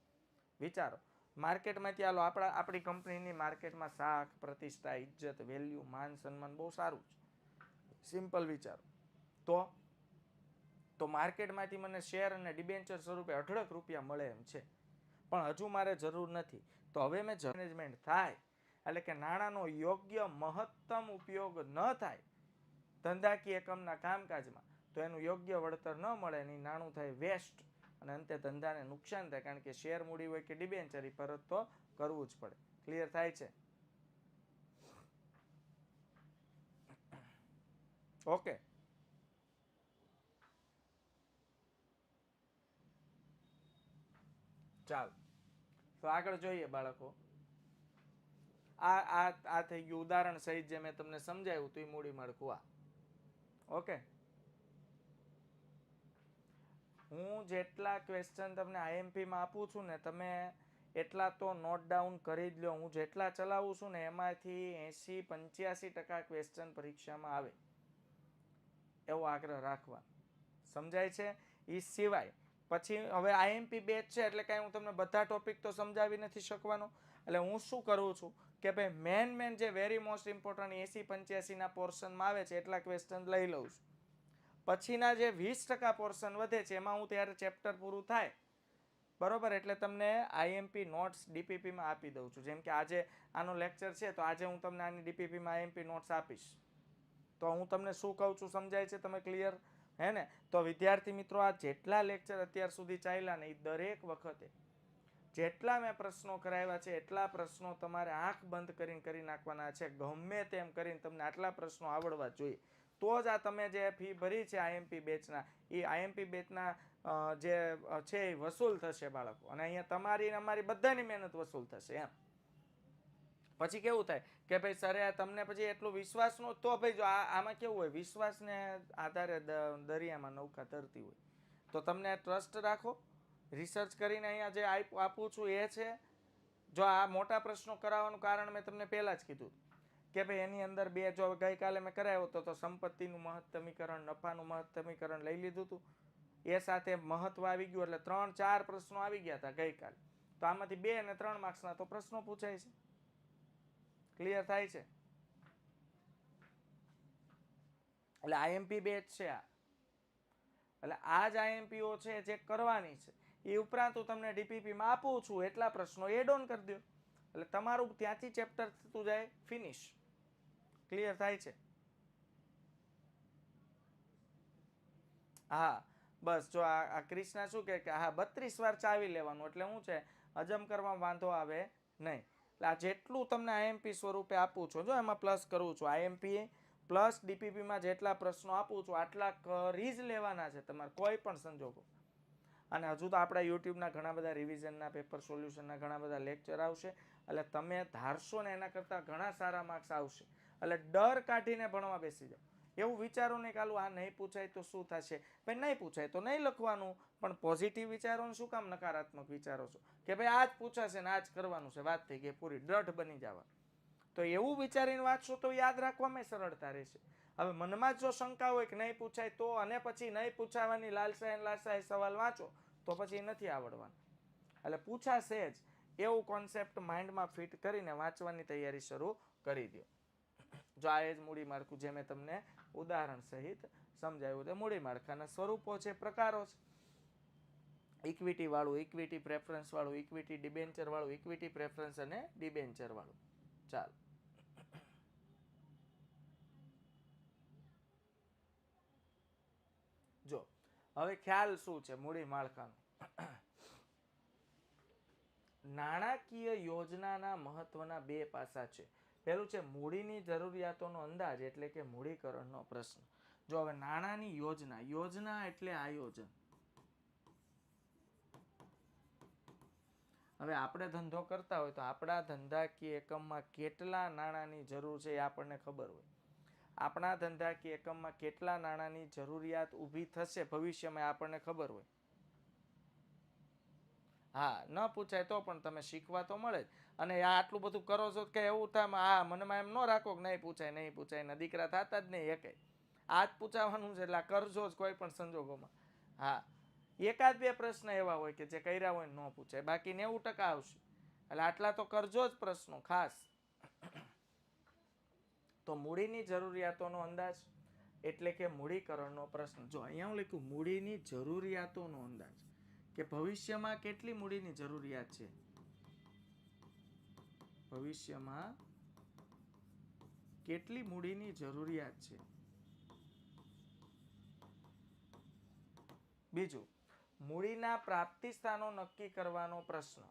વિચારો, માર્કેટમાંથી હાલો આપણી કંપનીની માર્કેટમાં શાખ, પ્રતિષ્ઠા, ઇજ્જત, વેલ્યુ, માન સન્માન બહુ સારું છે. સિમ્પલ વિચારો તો માર્કેટમાંથી મને શેર અને ડિબેન્ચર સ્વરૂપે અઢળક રૂપિયા મળે એમ છે, પણ હજુ મારે જરૂર નથી. તો હવે મેનેજમેન્ટ થાય એટલે કે નાણાંનો યોગ્ય મહત્તમ ઉપયોગ ન થાય ધંધાકીય એકમના કામકાજમાં, તો એનું યોગ્ય વળતર ન મળે, એની નાણું થાય વેસ્ટ, અને અંતે ધંધાને નુકસાન થાય, કારણ કે શેર મૂડી હોય કે ડિબેન્ચર એ પરત તો કરવું જ પડે. ક્લિયર થાય છે? ઓકે, ચાલો તો આગળ જોઈએ બાળકો. આ થઈ ગયું ઉદાહરણ સહિત જે મેં તમને સમજાવ્યું તો એ મૂડી માળખું આ. ઓકે, હું જેટલા ક્વેશ્ચન તમને આઈએમપીમાં આપું છું ને તમે એટલા તો નોટ ડાઉન કરી જ લો. હું જેટલા ચલાવું છું ને એમાંથી 80-85% ક્વેશ્ચન પરીક્ષામાં આવે એવો આગ્રહ રાખવા. સમજાય છે? એ સિવાય પછી હવે આઈએમપી બેચ છે એટલે કાંઈ હું તમને બધા ટોપિક તો સમજાવી નથી શકવાનો, એટલે હું શું કરું છું કે ભાઈ મેન જે વેરી મોસ્ટ ઇમ્પોર્ટન્ટ 80-85ના પોર્શનમાં આવે છે એટલા ક્વેશ્ચન લઈ લઉં છું. પછીના જે 20% પોર્શન વધે છે એમાં હું ત્યારે ચેપ્ટર પૂરું થાય બરોબર એટલે તમને આઈએમપી નોટ્સ ડીપીપીમાં આપી દઉં છું. જેમ કે આજે આનો લેક્ચર છે તો આજે હું તમને આની ડીપીપીમાં આઈએમપી નોટ્સ આપીશ. તો હું તમને શું કહું છું સમજાય છે? તમે ક્લિયર હે ને? તો વિદ્યાર્થી મિત્રો, આ જેટલા લેક્ચર અત્યાર સુધી ચાલ્યા ને એ દરેક વખતે જેટલા મેં પ્રશ્નો કરાવ્યા છે એટલા પ્રશ્નો તમારે આંખ બંધ કરીને કરી નાખવાના છે. ગમે તેમ કરીને તમને આટલા પ્રશ્નો આવડવા જોઈએ, તો જ આ તમે જે ફી ભરી છે આઈએમપી બેચના, એ આઈએમપી બેચના જે છે એ વસૂલ થશે બાળકો, અને અહીંયા તમારી અમારી બધાની મહેનત વસૂલ થશે એમ. પછી કેવું થાય કે ભાઈ સરે તમને પછી એટલો વિશ્વાસ નો, તો ભાઈ જો આમાં કેવું હોય, વિશ્વાસને આધારે દરિયામાં નૌકા તરતી હોય. તો તમને ટ્રસ્ટ રાખો, રિસર્ચ કરીને અહીંયા જે આપું છું એ છે. જો આ મોટા પ્રશ્નો કરાવવાનું કારણ મેં તમને પહેલા જ કીધું કે ભાઈ એની અંદર બે, જો ગઈકાલે મેં કરાવ્યો તો સંપત્તિનું મહત્તમીકરણ, નફાનું મહત્તમીકરણ લઈ લીધું હતું, એ સાથે મહત્વ આવી ગયું, એટલે 3-4 પ્રશ્નો આવી ગયા હતા ગઈકાલે. તો આમાંથી 2 અને 3 માર્ક્સના તો પ્રશ્નો પૂછાય છે. ક્લિયર થાય છે? એટલે આઈએમપી બેચ છે આ. એટલે આ જ આઈએમપીઓ છે જે કરવાની છે. એ ઉપરાંત હું તમને ડીપીપીમાં આપું છું એટલા પ્રશ્નો એડ ઓન કરી દો, એટલે તમારું ત્યાંથી ચેપ્ટર થતું જાય ફિનિશ. ક્લિયર થાય છે? હા બસ જો આ ક્રિષ્ના શું કે હા 32 વાર ચાવી લેવાનું, એટલે શું છે હજમ કરવામાં વાંધો આવે નહીં. એટલે આ જેટલું તમને આઈએમપી સ્વરૂપે આપું છું, જો એમાં પ્લસ કરું છું, આઈએમપી પ્લસ ડીપીપીમાં જેટલા પ્રશ્નો આપું છું આટલા કરી જ લેવાના છે તમારે કોઈ પણ સંજોગો. અને હજુ તો આપણા યુટ્યુબના ઘણા બધા રિવિઝનના પેપર સોલ્યુશનના ઘણા બધા લેક્ચર આવશે, એટલે તમે ધારશો ને એના કરતાં ઘણા સારા માર્ક્સ આવશે. એટલે ડર કાઢીને ભણવા બેસી જાઓ. એવું વિચારો નહીં કે આ નહીં પૂછાય તો શું થશે. ભાઈ નહીં પૂછાય તો નહીં લખવાનું, પણ પોઝિટિવ વિચારો ને શું કામ નકારાત્મક વિચારો છો કે ભાઈ આ જ પૂછાશે ને આ જ કરવાનું છે, વાત થઈ ગઈ પૂરી, દ્રઢ બની જવા. તો એવું વિચારીને વાંચશો તો યાદ રાખવામાં સરળતા રહેશે. હવે મનમાં જો શંકા હોય કે નહીં પૂછાય તો, અને પછી નહીં પૂછાવાની લાલસાએ સવાલ વાંચો તો પછી નથી આવડવાનું. એટલે પૂછાશે જ એવું કોન્સેપ્ટ માઇન્ડમાં ફિટ કરીને વાંચવાની તૈયારી શરૂ કરી દો. જો આ જ મૂડી માળખું જે મેં તમને ઉદાહરણ સહિત સમજાવ્યું, તે મૂડી માળખાના સ્વરૂપો છે, પ્રકારો છે. ઇક્વિટી વાળું, ઇક્વિટી પ્રેફરન્સ વાળું, ઇક્વિટી ડિબેન્ચર વાળું, ઇક્વિટી પ્રેફરન્સ અને ડિબેન્ચર વાળું. ચાલો જો હવે ખ્યાલ શું છે મૂડી માળખાનો. નાણાકીય યોજનાના મહત્વના 2 પાસા છે. પહેલું છે મૂડીની જરૂરિયાતોનો અંદાજ, એટલે કે મૂડીકરણનો પ્રશ્ન. જો હવે નાણાંની યોજના, યોજના એટલે આયોજન. હવે આપણે ધંધો કરતા હોય તો આપણા ધંધાકીય એકમમાં કેટલા નાણાંની જરૂર છે એ આપણને ખબર હોય. આપણા ધંધાકીય એકમમાં કેટલા નાણાંની જરૂરિયાત ઊભી થશે ભવિષ્યમાં આપણને ખબર હોય. હા, ન પૂછાય તો પણ તમે શીખવા તો મળે જ. અને આટલું બધું કરો છો કે એવું થાય હા મનમાં એમ ન રાખો કે નહીં પૂછાય નહીં પૂછાય, ને દીકરા થતા જ નહીં એકે. આ જ પૂછાવાનું છે, એટલે કરજો જ કોઈ પણ સંજોગોમાં. હા, 1-2 પ્રશ્ન એવા હોય કે જે કર્યા હોય ન પૂછાય, બાકી 90% આવશે. એટલે આટલા તો કરજો જ પ્રશ્નો ખાસ. તો મૂડીની જરૂરિયાતોનો અંદાજ એટલે કે મૂડીકરણનો પ્રશ્ન. જો અહીંયા હું લખ્યું મૂડીની જરૂરિયાતોનો અંદાજ, કે ભવિષ્યમાં કેટલી મૂડીની જરૂરિયાત છે, ભવિષ્યમાં કેટલી મૂડીની જરૂરિયાત છે. બીજું, મૂડીના પ્રાપ્તિ સ્થાનો નક્કી કરવાનો પ્રશ્ન.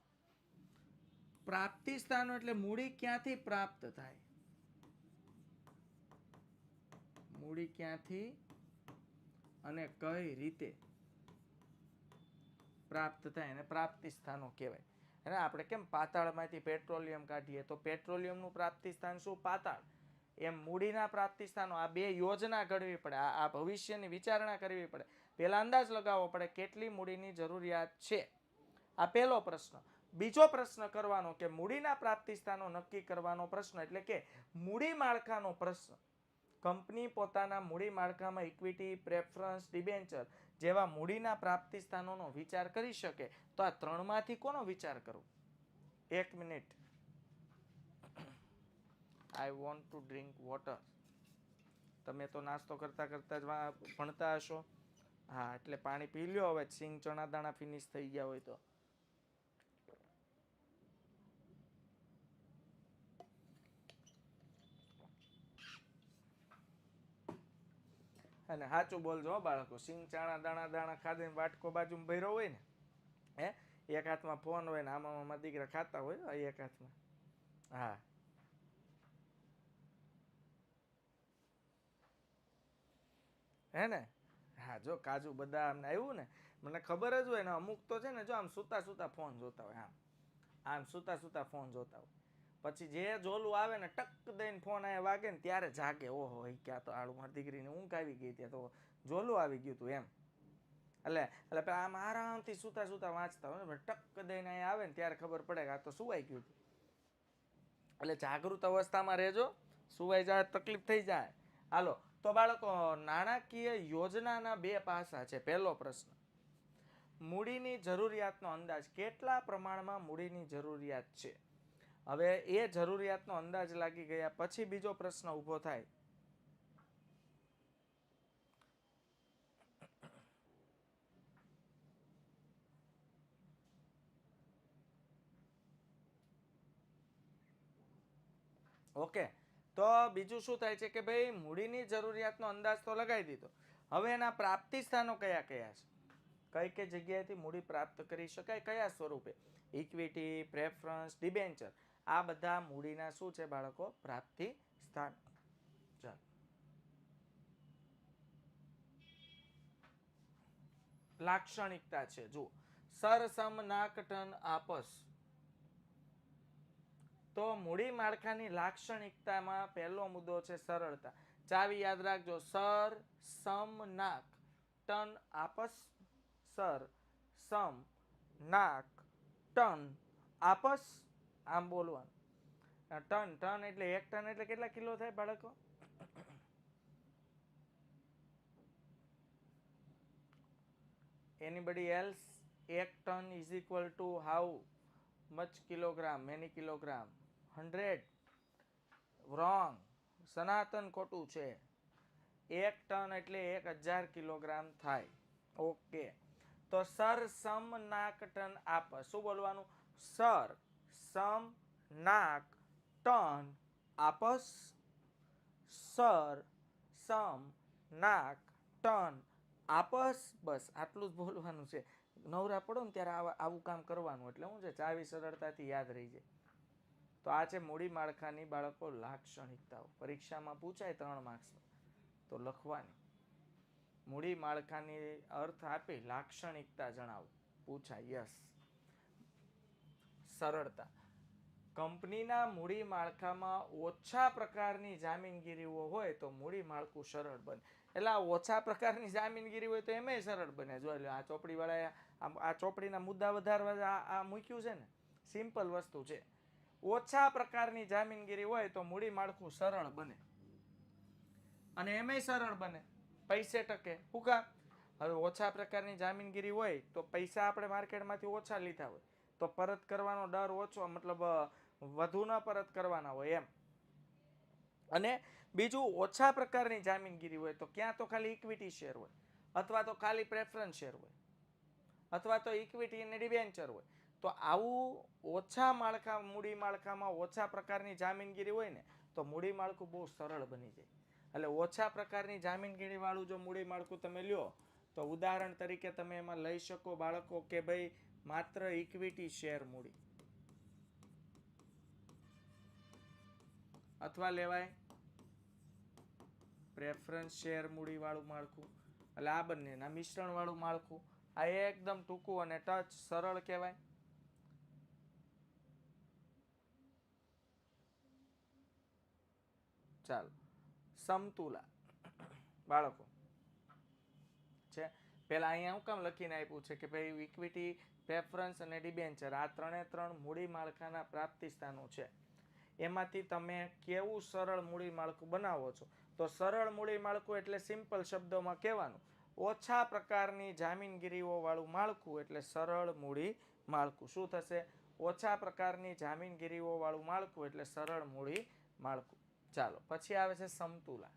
પ્રાપ્તિ સ્થાનો એટલે મૂડી ક્યાંથી પ્રાપ્ત થાય, મૂડી ક્યાંથી અને કઈ રીતે પ્રાપ્ત થાય, અને પ્રાપ્તિ સ્થાનો કહેવાય. અને આપણે કેમ પાતાળમાંથી પેટ્રોલિયમ કાઢીએ તો પેટ્રોલિયમનું પ્રાપ્તિ સ્થાન શું, પાતાળ. એમ મૂડીના પ્રાપ્તિ સ્થાનો, આ 2 યોજના ઘડવી પડે, આ ભવિષ્યની વિચારણા કરવી પડે. પહેલા અંદાજ લગાવવો પડે કેટલી મૂડીની જરૂરિયાત છે. આ પહેલો પ્રશ્ન. બીજો પ્રશ્ન કરવાનો કે મૂડીના પ્રાપ્તિ સ્થાનો નક્કી કરવાનો પ્રશ્ન, એટલે કે મૂડી માળખાનો પ્રશ્ન. કંપની પોતાના મૂડી માળખામાં ઇક્વિટી, પ્રેફરન્સ, ડિબેન્ચર જેવા મૂડીના પ્રાપ્તિ સ્થાનોનો વિચાર કરી શકે, તો આ 3માંથી કોનો વિચાર કરવો? 1 minute. I want to drink water. તમે તો નાસ્તો કરતા કરતા જ ભણતા હશો. હા, એટલે પાણી પી લ્યો હવે, સિંગ ચણા દાણા ફિનિશ થઈ ગયા હોય તો. અને સાચું બોલજો બાળકો, સિંગ ચણા દાણા ખાધીને વાટકો બાજુમાં ભર્યો હોય ને, એક હાથમાં ફોન હોય ને આમાં દીકરા ખાતા હોય એક હાથમાં. હા, હે ને. હા, જો કાજુ બદામ ને આવ્યું ને, મને ખબર જ હોય ને, અમુક તો છે ને જો આમ સુતા સુતા ફોન જોતા હોય, આમ આમ સુતા સુતા ફોન જોતા હોય. પછી જે જોલું આવે ને ટક દઈને ફોન અહીંયા વાગે ને ત્યારે જાગે, ઓહો ક્યાં તો આળું મારી દીકરીને ઊંઘ આવી ગઈ, ત્યાં તો જોલું આવી ગયું હતું એમ. એટલે આમ આરામથી સુતા સુતા વાંચતા હોય ને, ટક દઈને અહીંયા આવે ને ત્યારે ખબર પડે કે આ તો સુવાઈ ગયું હતું. એટલે જાગૃત અવસ્થામાં રહેજો, સુવાઈ જાય તકલીફ થઈ જાય. હાલો તો બાળકો, નાણાકીય યોજનાના બે પાસા છે. પહેલો પ્રશ્ન, મૂડીની જરૂરિયાતનો અંદાજ, કેટલા પ્રમાણમાં મૂડીની જરૂરિયાત છે. હવે એ જરૂરિયાતનો અંદાજ લાગી ગયા પછી બીજો પ્રશ્ન ઊભો થાય, ઓકે. તો બીજું શું થાય છે કે ભાઈ મૂડીની જરૂરિયાતનો અંદાજ તો લગાવી દીધો, હવે એના પ્રાપ્તિ સ્થાનો કયા કયા છે, કઈ કઈ જગ્યાએથી મૂડી પ્રાપ્ત કરી શકાય, કયા સ્વરૂપે, ઇક્વિટી, પ્રેફરન્સ, ડિબેન્ચર, આ બધા મૂડીના શું છે બાળકો, પ્રાપ્તિ સ્થાન. ચાલો, લાક્ષણિકતા છે. જુઓ, સરસમ નાક ટન આપસ. તો મૂડી માળખાની લાક્ષણિકતામાં પહેલો મુદ્દો છે સરળતા. ચાવી યાદ રાખજો, સર સમ નાક ટન આપસ. સર સમ નાક ટન આપસ, આમ બોલવાનું. ટન ટન એટલે 1 ટન એટલે કેટલા કિલો થાય બાળકો? Anybody else? 1 ton is equal to how much kilogram? Many kilogram? 100. Wrong, Sanatan ખોટું છે. 1 ટન એટલે 1000 કિલોગ્રામ થાય. ઓકે. તો સર સમ નાક ટન આપસ, શું બોલવાનું? સર સમ નાક ટન આપસ. સર સમ નાક ટન આપસ. બસ આટલું જ બોલવાનું છે. નવરા પડો ને ત્યારે આવું કામ કરવાનું, એટલે શું છે, ચાવી સરળતાથી યાદ રહી જાય. તો આ છે મૂડી માળખાની બાળકો લાક્ષણિકતાઓ. પરીક્ષામાં પૂછાય 3 માર્ક્સમાં તો લખવાની. મૂડી માળખાની અર્થ આપી લાક્ષણિકતા જણાવો, પૂછાય. યસ. સરળતા, કંપનીના મૂડી માળખામાં ઓછા પ્રકારની જામીનગીરીઓ હોય તો મૂડી માળખું સરળ બને. એટલે આ ઓછા પ્રકારની જામીનગીરી હોય તો એમાંય સરળ બને. જો આ ચોપડીવાળાએ આ ચોપડીના મુદ્દા વધારવા આ મૂક્યું છે ને, સિમ્પલ વસ્તુ છે. ઓછા પ્રકારની જામીનગીરી હોય તો મૂડી માળખું સરળ બને, અને એમાંય સરળ બને, પૈસે ટકે. શું કામ? હવે ઓછા પ્રકારની જામીનગીરી હોય તો પૈસા આપણે માર્કેટમાંથી ઓછા લીધા હોય તો પરત કરવાનો ડર ઓછો, મતલબ વધુ ન પરત કરવાના હોય એમ. અને બીજું, ઓછા પ્રકારની જામીનગીરી હોય તો ક્યાં તો ખાલી ઇક્વિટી શેર હોય, અથવા તો ખાલી પ્રેફરન્સ શેર હોય, અથવા તો ઇક્વિટી અને ડિબેન્ચર હોય. તો આવું ઓછા માળખા, મૂડી માળખામાં ઓછા પ્રકારની જામીનગીરી હોય ને તો મૂડી માળખું બહુ સરળ બની જાય. એટલે ઓછા પ્રકારની જામીનગીરી વાળું જો મૂડી માળખું તમે લ્યો તો ઉદાહરણ તરીકે તમે એમાં લઈ શકો બાળકો કે ભાઈ માત્ર ઇક્વિટી શેર મૂડી, અથવા લેવાય પ્રેફરન્સ શેર મૂડી વાળું માળખું. એટલે આ બંનેના મિશ્રણ વાળું માળખું. આ એકદમ ટૂંકું અને ટચ સરળ કહેવાય. ચાલો, સમતુલા બાળકો છે. પેલા અહીંયા હું કામ લખીને આપ્યું છે કે ભાઈ ઇક્વિટી, પ્રેફરન્સ અને ડિબેન્ચર, આ 3 મૂડી માળખાના પ્રાપ્તિ સ્થાનો છે. એમાંથી તમે કેવું સરળ મૂડી માળખું બનાવો છો. તો સરળ મૂડી માળખું એટલે સિમ્પલ શબ્દોમાં કહેવાનું, ઓછા પ્રકારની જામીનગીરીઓ વાળું માળખું એટલે સરળ મૂડી માળખું. શું થશે? ઓછા પ્રકારની જામીનગીરીઓ વાળું માળખું એટલે સરળ મૂડી માળખું. ચાલો, પછી આવે છે સમતુલા.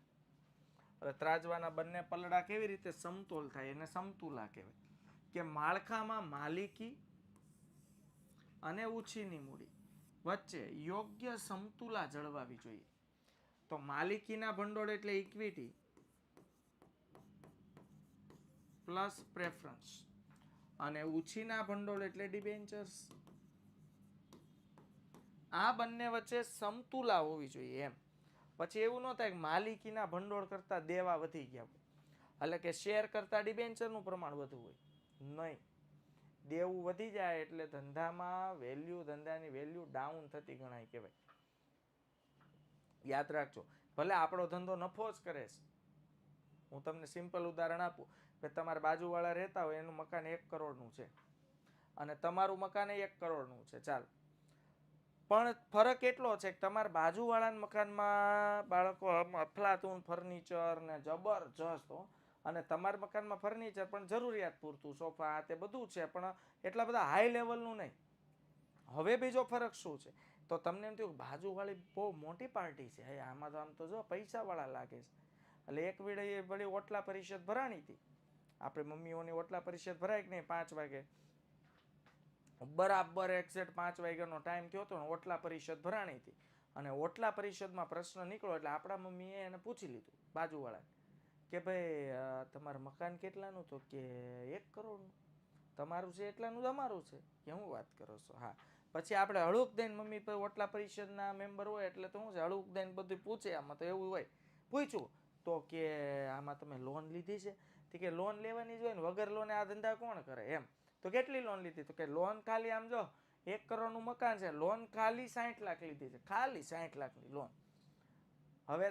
હવે ત્રાજવાના બંને પલડા કેવી રીતે સમતોલ થાય એને સમતુલા કહેવાય. કે માળખામાં માલિકી અને ઉછીની મૂડી વચ્ચે યોગ્ય સમતુલા જળવાવી જોઈએ. તો માલિકીના ભંડોળ એટલે ઇક્વિટી પ્લસ પ્રેફરન્સ, અને ઉછીના ભંડોળ એટલે ડિબેન્ચર્સ. આ બંને વચ્ચે સમતુલા હોવી જોઈએ એમ. પછી એવું ન થાય કે માલિકીના ભંડોળ કરતા દેવા વધી ગયા, એટલે કે શેર કરતા ડિબેન્ચરનું પ્રમાણ વધુ હોય. નહીં, દેવું વધી જાય એટલે ધંધામાં વેલ્યુ, ધંધાની વેલ્યુ ડાઉન થતી ગણાય કહેવાય. યાદ રાખજો. ભલે આપણો ધંધો નફો જ કરે છે. હું તમને સિમ્પલ ઉદાહરણ આપું કે તમારા બાજુવાળા રહેતા હોય એનું મકાન 1 કરોડનું છે અને તમારું મકાન 1 કરોડનું છે, ચાલ. પણ ફરક એટલો છે કે તમારા બાજુવાળાના મકાનમાં બાળકો અફલાતુન ફર્નિચર ને જબરજસ્ત હો, અને તમારા મકાનમાં ફર્નિચર પણ જરૂરિયાત પૂરતું, સોફા તે બધું છે, પણ એટલા બધા હાઈ લેવલનું નહીં. હવે બીજો ફરક શું છે? તો તમને એમ થયું બાજુવાળી બહુ મોટી પાર્ટી છે, હે આમાં તો આમ તો જો પૈસાવાળા લાગે છે. એટલે એક વીડે વળી ઓટલા પરિષદ ભરાણી હતી. આપણે મમ્મીઓની ઓટલા પરિષદ ભરાય કે નહીં 5 વાગે, બરાબર એક્ઝેક્ટ 5 વાગ્યાનો ટાઈમ થયો હતો ને ઓટલા પરિષદ ભરાણી હતી. અને ઓટલા પરિષદમાં પ્રશ્ન નીકળ્યો એટલે આપણા મમ્મીએ એને પૂછી લીધું બાજુવાળા કે ભાઈ તમારું મકાન કેટલાનું? તો કે 1 કરોડનું. તમારું છે એટલાનું જ અમારું છે. કે હું વાત કરો છો? હા. પછી આપણે હળુક દઈને મમ્મી ઓટલા પરિષદના મેમ્બર હોય એટલે તો શું છે હળુક દઈને બધું પૂછે, આમાં તો એવું હોય. પૂછ્યું તો કે આમાં તમે લોન લીધી છે? તો કે લોન લેવાની જ હોય ને, વગર લોને આ ધંધા કોણ કરે એમ. તો કેટલી લોન લીધી? તો કે લોન ખાલી આમ જો 1 કરોડનું મકાન છે, લોન ખાલી 60 લાખ લીધી છે, ખાલી 60 લાખની લોન. હવે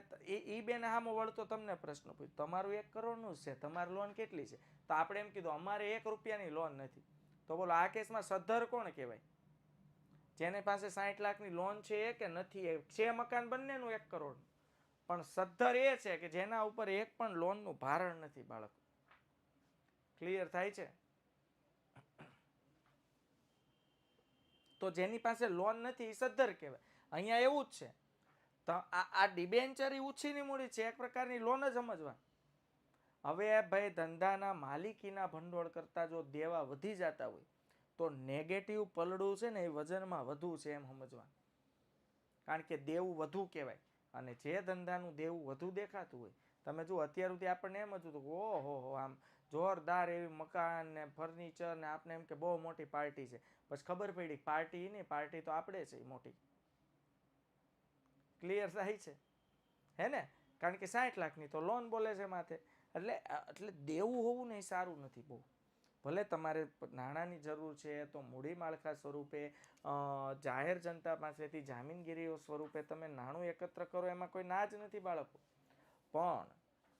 એ બેન સામો વળતો તમને પ્રશ્ન પૂછ્યો, તમારું 1 કરોડનું છે, તમારી લોન કેટલી છે? તો આપણે એમ કીધું અમારે 1 રૂપિયાની લોન નથી. તો બોલો આ કેસમાં સદ્ધર કોણ કહેવાય? જેને પાસે 60 લાખની લોન છે કે નથી, છે મકાન બંનેનું 1 કરોડ, પણ સદ્ધર એ છે કે જેના ઉપર એક પણ લોનનું ભારણ નથી. બાળકો ક્લિયર થાય છે? તો જેની પાસે લોન નથી એ સદ્ધર કહેવાય. અહીંયા એવું જ છે. તો આ ડિબેન્ચર ઉછીની મૂડી છે, એક પ્રકારની લોન જ સમજવા. હવે ભાઈ ધંધાના માલિકીના ભંડોળ કરતા જો દેવા વધી જતા હોય તો નેગેટિવ પલડું છે ને એ વજનમાં વધુ છે એમ સમજવા. કારણ કે દેવું વધુ કહેવાય, અને જે ધંધાનું દેવું વધુ દેખાતું હોય, તમે જો અત્યાર સુધી આપણને એમ હતું કે ઓહો આમ જોરદાર એવી મકાન ને ફર્નિચર ને, આપણે એમ કે બહુ મોટી પાર્ટી છે. પછી ખબર પડી પાર્ટી નહીં, પાર્ટી તો આપણે છે મોટી. ક્લિયર થાય છે? હે ને? કારણ કે 60 લાખની તો લોન બોલે છે માથે. એટલે દેવું હોવું ને એ સારું નથી બહુ. ભલે તમારે નાણાંની જરૂર છે તો મૂડી માળખા સ્વરૂપે જાહેર જનતા પાસેથી જામીનગીરીઓ સ્વરૂપે તમે નાણું એકત્ર કરો, એમાં કોઈ ના જ નથી બાળકો. પણ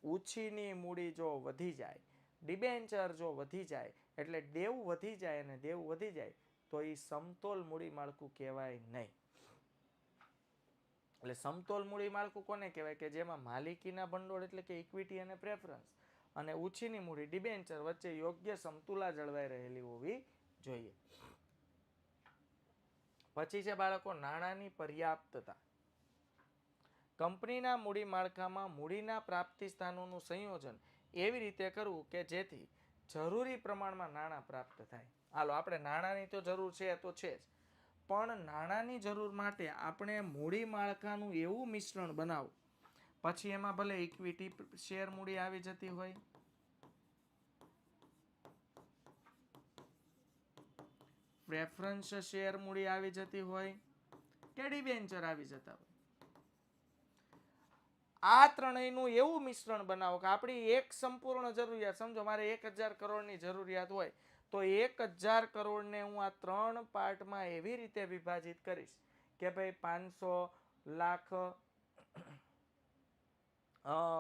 ઉછીની મૂડી જો વધી જાય, ડિબેન્ચર જો વધી જાય, એટલે દેવું વધી જાય, અને દેવું વધી જાય તો એ સમતોલ મૂડી માળખું કહેવાય નહીં. એટલે સમતોલ મૂડી માળખું કોને કહેવાય? કે જેમાં માલિકીના ભંડોળ એટલે કે ઇક્વિટી અને પ્રેફરન્સ અને ઉછીની મૂડી ડિબેન્ચર વચ્ચે યોગ્ય સમતુલા જળવાઈ રહેલી હોવી જોઈએ. પછી છે બાળકો નાણાંની પર્યાપ્તતા. કંપનીના મૂડી માળખામાં મૂડીના પ્રાપ્તિ સ્થાનોનું સંયોજન એવી રીતે કરવું કે જેથી જરૂરી પ્રમાણમાં નાણાં પ્રાપ્ત થાય. હાલો, આપણે નાણાંની તો જરૂર છે તો છે જ, પણ નાણાંની જરૂર માટે આપણે મૂડી માળખાનું એવું મિશ્રણ બનાવવું, પછી એમાં ભલે ઇક્વિટી શેર મૂડી આવી જતી હોય, પ્રેફરન્સ શેર મૂડી આવી જતી હોય, કે ડિબેન્ચર આવી જતા હોય. આ ત્રણેયનું એવું મિશ્રણ બનાવો કે આપણી એક સંપૂર્ણ જરૂરિયાત, સમજો મારે 1000 કરોડની જરૂરિયાત હોય તો 1000 કરોડને હું આ 3 પાર્ટમાં એવી રીતે વિભાજિત કરીશ કે ભાઈ 500 લાખ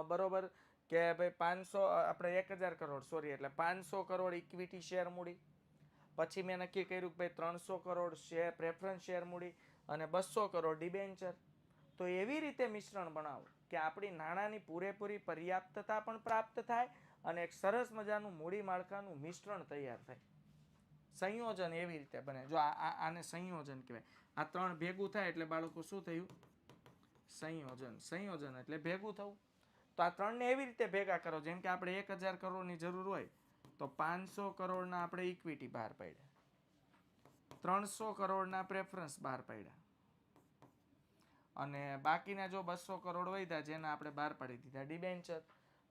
બરોબર, કે ભાઈ 500 આપણે 1000 કરોડ સોરી એટલે 500 કરોડ ઇક્વિટી શેર મૂડી, પછી મેં નક્કી કર્યું કે ભાઈ 300 કરોડ શેર પ્રેફરન્સ શેર મૂડી અને 200 કરોડ ડિબેન્ચર. તો એવી રીતે મિશ્રણ બનાવો કે આપણી નાણાંની પૂરેપૂરી પર્યાપ્તતા પણ પ્રાપ્ત થાય અને એક સરસ મજાનું મૂડી માળખાનું મિશ્રણ તૈયાર થાય. સંયોજન એવી રીતે બને. જો આને સંયોજન કહેવાય. આ ત્રણ ભેગું થાય એટલે બાળકો શું થયું? સંયોજન. સંયોજન એટલે ભેગું થવું. તો આ ત્રણને એવી રીતે ભેગા કરો, જેમ કે આપણે 1000 કરોડની જરૂર હોય તો 500 કરોડના આપણે ઇક્વિટી બહાર પાડ્યા, 300 કરોડના પ્રેફરન્સ બહાર પાડ્યા, અને બાકીના જો 200 કરોડ વધ્યા જેના આપણે બહાર પાડી દીધા ડિબેન્ચર.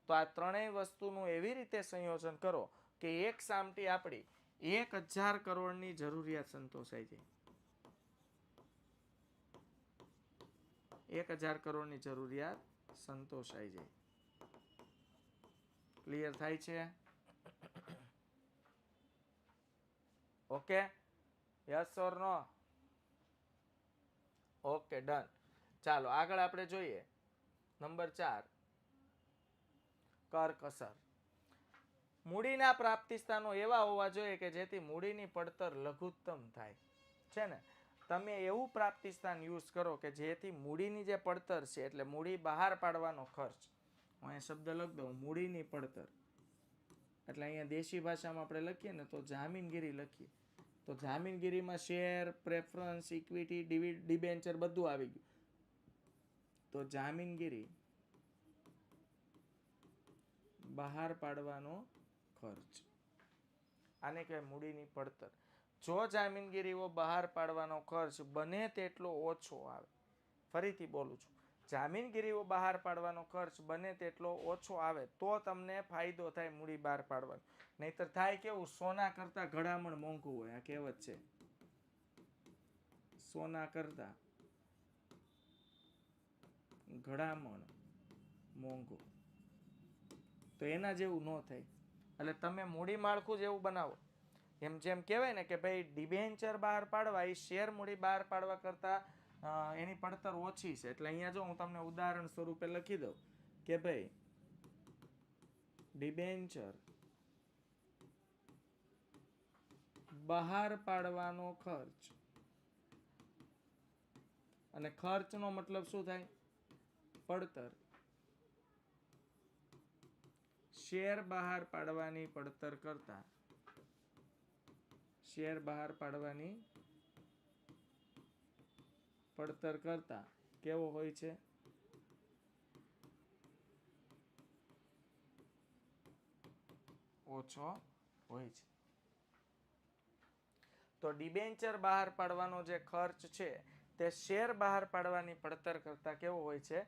તો આ ત્રણેય વસ્તુનું એવી રીતે સંયોજન કરો કે એક સામટી આપણી 1000 કરોડની જરૂરિયાત સંતોષાઈ જાય. 1000 કરોડની જરૂરિયાત સંતોષાઈ જાય. ક્લિયર થાય છે? Okay, yes or no? Okay, done. ચાલો આગળ આપણે જોઈએ નંબર 4 કરકસર. મૂડીના પ્રાપ્તિ સ્થાનો એવા હોવા જોઈએ કે જેથી મૂડીની પડતર લઘુત્તમ થાય છે ને. તમે એવું પ્રાપ્તિ સ્થાન યુઝ કરો કે જેથી મૂડીની જે પડતર છે એટલે મૂડી બહાર પાડવાનો ખર્ચ, હું અહીંયા શબ્દ લખ દઉં મૂડીની પડતર, એટલે અહીંયા દેશી ભાષામાં આપણે લખીએ ને તો જામીનગીરી લખીએ તો જામીનગીરીમાં શેર, પ્રેફરન્સ, ઇક્વિટી, ડિબેન્ચર બધું આવી ગયું. તો જામીનગીરી બહાર પાડવાનો ખર્ચ, આને કહેવાય મૂડીની પડતર. જો જામીનગીરીઓ બહાર પાડવાનો ખર્ચ બને તેટલો ઓછો આવે, ફરીથી બોલું છું, જામીનગીરીઓ બહાર પાડવાનો ખર્ચ બને તેટલો ઓછો આવે તો તમને ફાયદો થાય મૂડી બહાર પાડવાનો. નહીતર થાય કેવું, સોના કરતા ઘડામણ મોંઘું હોય, આ કહેવત છે, સોના કરતા ઘડામણ મોંઘું, તો એના જેવું ન થાય. એટલે તમે મૂડી માળખું જ એવું બનાવો, એમ જેમ કહેવાય ને કે ભાઈ ડિબેન્ચર બહાર પાડવા એ શેર મૂડી બહાર પાડવા કરતા એની પડતર ઓછી છે. એટલે અહીંયા જો હું તમને ઉદાહરણ સ્વરૂપે લખી દઉં કે ભાઈ ડિબેન્ચર બહાર પાડવાનો ખર્ચ, અને ખર્ચનો મતલબ શું થાય, પડતર, શેર બહાર પાડવાની પડતર કરતા, શેર બહાર પાડવાની પડતર કરતા કેવો હોય છે, ઓછો હોય છે. તો ડિબેન્ચર બહાર પાડવાનો જે ખર્ચ છે તે શેર બહાર પાડવાની પડતર કરતા કેવો હોય છે,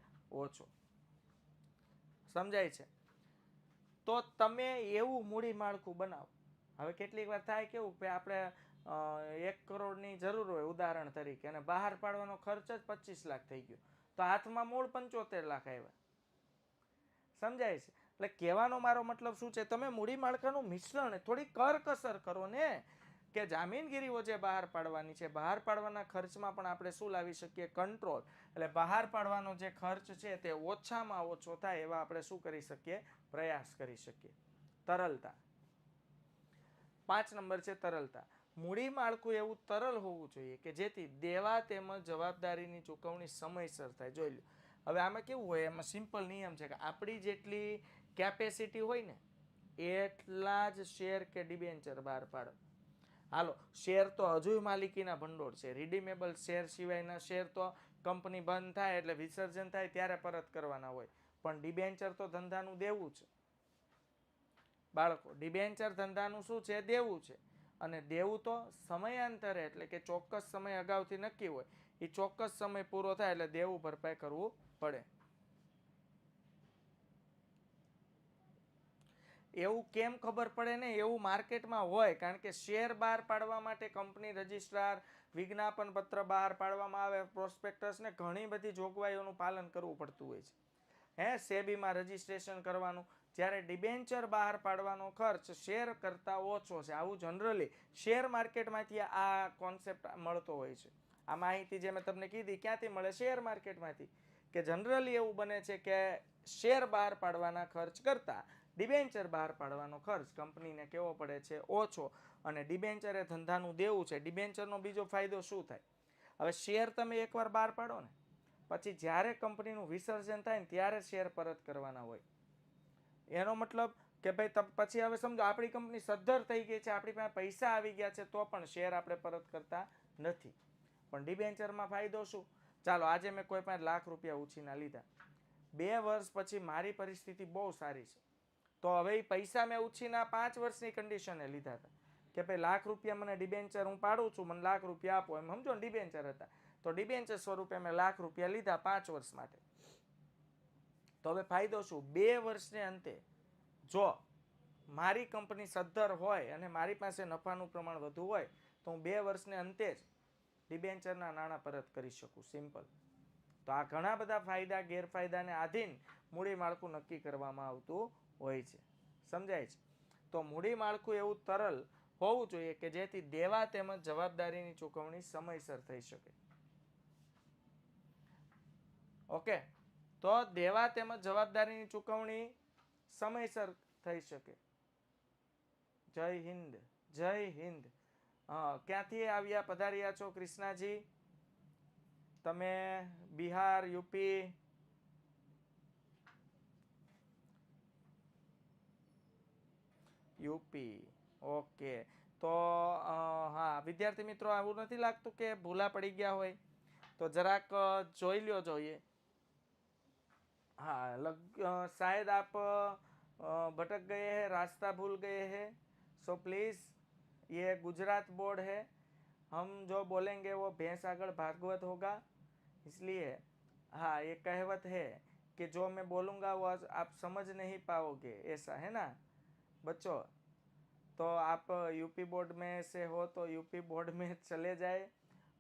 ઓછો. સમજાય છે? તો તમે એવું મૂડી માળખું બનાવો. હવે કેટલીક વાર થાય કેવું કે આપણે 1 કરોડની જરૂર હોય ઉદાહરણ તરીકે, અને બહાર પાડવાનો ખર્ચ જ 25 લાખ થઈ ગયો, તો હાથમાં મૂળ 75 લાખ આવ્યા. સમજાય છે? એટલે કહેવાનો મારો મતલબ શું છે, તમે મૂડી માળખાનું મિશ્રણ થોડી કરકસર કરો ને, કે જામીનગીરીઓ જે બહાર પાડવાની છે, બહાર પાડવાના ખર્ચમાં પણ આપણે શું લાવી શકીએ, કંટ્રોલ. એટલે બહાર પાડવાનો જે ખર્ચ છે તે ઓછામાં ઓછો થાય એવા આપણે શું કરી શકીએ, પ્રયાસ કરી શકીએ. તરલતા. 5 નંબર છે તરલતા. મૂડી માળખું એવું તરલ હોવું જોઈએ કે જેથી દેવા તેમજ જવાબદારીની ચૂકવણી સમયસર થાય. જોઈ લો, હવે આમાં કેવું હોય, એમાં સિમ્પલ નિયમ છે કે આપણી જેટલી કેપેસિટી હોય ને એટલા જ શેર કે ડિબેન્ચર બહાર પાડો. હાલો, શેર તો હજુ માલિકીના ભંડોળ છે, રિડીમેબલ શેર સિવાયના શેર તો કંપની બંધ થાય એટલે વિસર્જન થાય ત્યારે પરત કરવાના હોય, પણ ડિબેન્ચર તો ધંધાનું દેવું છે. બાળકો, ડિબેન્ચર ધંધાનું શું છે, દેવું છે. અને દેવું તો સમયાંતરે, એટલે કે ચોક્કસ સમય અગાઉથી નક્કી હોય, એ ચોક્કસ સમય પૂરો થાય એટલે દેવું ભરપાઈ કરવું પડે. એવું કેમ ખબર પડે ને, એવું માર્કેટમાં હોય, કારણ કે શેર બહાર પાડવા માટે કંપની રજિસ્ટ્રાર, વિજ્ઞાપન પત્ર બહાર પાડવામાં આવે, પ્રોસ્પેક્ટસ ને ઘણી બધી જોગવાઈઓનું પાલન કરવું પડતું હોય છે. સેબીમાં રજિસ્ટ્રેશન કરવાનું. જ્યારે ડિબેન્ચર બહાર પાડવાનો ખર્ચ શેર કરતા ઓછો છે. આવું જનરલી શેર માર્કેટમાંથી આ કોન્સેપ્ટ મળતો હોય છે. આ માહિતી જે મેં તમને કીધી ક્યાંથી મળે, શેર માર્કેટમાંથી. કે જનરલી એવું બને છે કે શેર બહાર પાડવાના ખર્ચ કરતા ડિબેન્ચર બહાર પાડવાનો ખર્ચ કંપનીને કેવો પડે છે, ઓછો. અને ડિબેન્ચર એ ધંધાનું દેવું છે. ડિબેન્ચરનો બીજો ફાયદો શું થાય, હવે શેર તમે એકવાર બહાર પાડો ને પછી જ્યારે કંપનીનું વિસર્જન થાય ને ત્યારે શેર પરત કરવાના હોય. એનો મતલબ કે ભાઈ પછી હવે સમજો આપણી કંપની સદ્ધર થઈ ગઈ છે, આપણી પાસે પૈસા આવી ગયા છે, તો પણ શેર આપણે પરત કરતા નથી. પણ ડિબેન્ચરમાં ફાયદો શું, ચાલો આજે મેં કોઈ પાસે ₹1,00,000 ઉછીના લીધા, 2 વર્ષ પછી મારી પરિસ્થિતિ બહુ સારી છે, તો હવે એ પૈસા મેં ઉછીના 5 વર્ષની કન્ડિશને લીધા હતા કે ભાઈ ₹1,00,000 મને ડિબેન્ચર હું પાડું છું, મને ₹1,00,000 આપો, એમ સમજો ને, ડિબેન્ચર હતા. તો ડિબેન્ચર સ્વરૂપે મેં ₹1,00,000 લીધા 5 વર્ષ માટે. તો હવે ફાયદો શું, 2 વર્ષને અંતે જો મારી કંપની સદ્ધર હોય અને મારી પાસે નફાનું પ્રમાણ વધુ હોય તો હું 2 વર્ષને અંતે જ ડિબેન્ચરના નાણાં પરત કરી શકું. સિમ્પલ. તો આ ઘણા બધા ફાયદા ગેરફાયદાને આધીન મૂડી માળખું નક્કી કરવામાં આવતું હોય છે. સમજાય છે? તો મૂડી માળખું એવું તરલ હોવું જોઈએ કે જેથી દેવા તેમજ જવાબદારીની ચૂકવણી સમયસર થઈ શકે. ઓકે, તો દેવા તેમજ જવાબદારીની ચૂકવણી સમયસર થઈ શકે. જય હિન્દ, જય હિન્દ. ક્યાંથી આવ્યા પધાર્યા છો કૃષ્ણાજી? તમે બિહાર, યુપી? UP, okay. તો હા વિદ્યાર્થી મિત્રો, આવું નથી લાગતું કે ભૂલા પડી ગયા હોય? તો જરાક જોઈ લ્યો જોઈએ. हाँ शायद आप भटक गए हैं, रास्ता भूल गए हैं. सो प्लीज़, ये गुजरात बोर्ड है, हम जो बोलेंगे वो भैंस आगड़ भागवत होगा, इसलिए हाँ ये कहावत है कि जो मैं बोलूँगा वो आप समझ नहीं पाओगे, ऐसा है ना बच्चों. तो आप यूपी बोर्ड में से हो तो यूपी बोर्ड में चले जाए,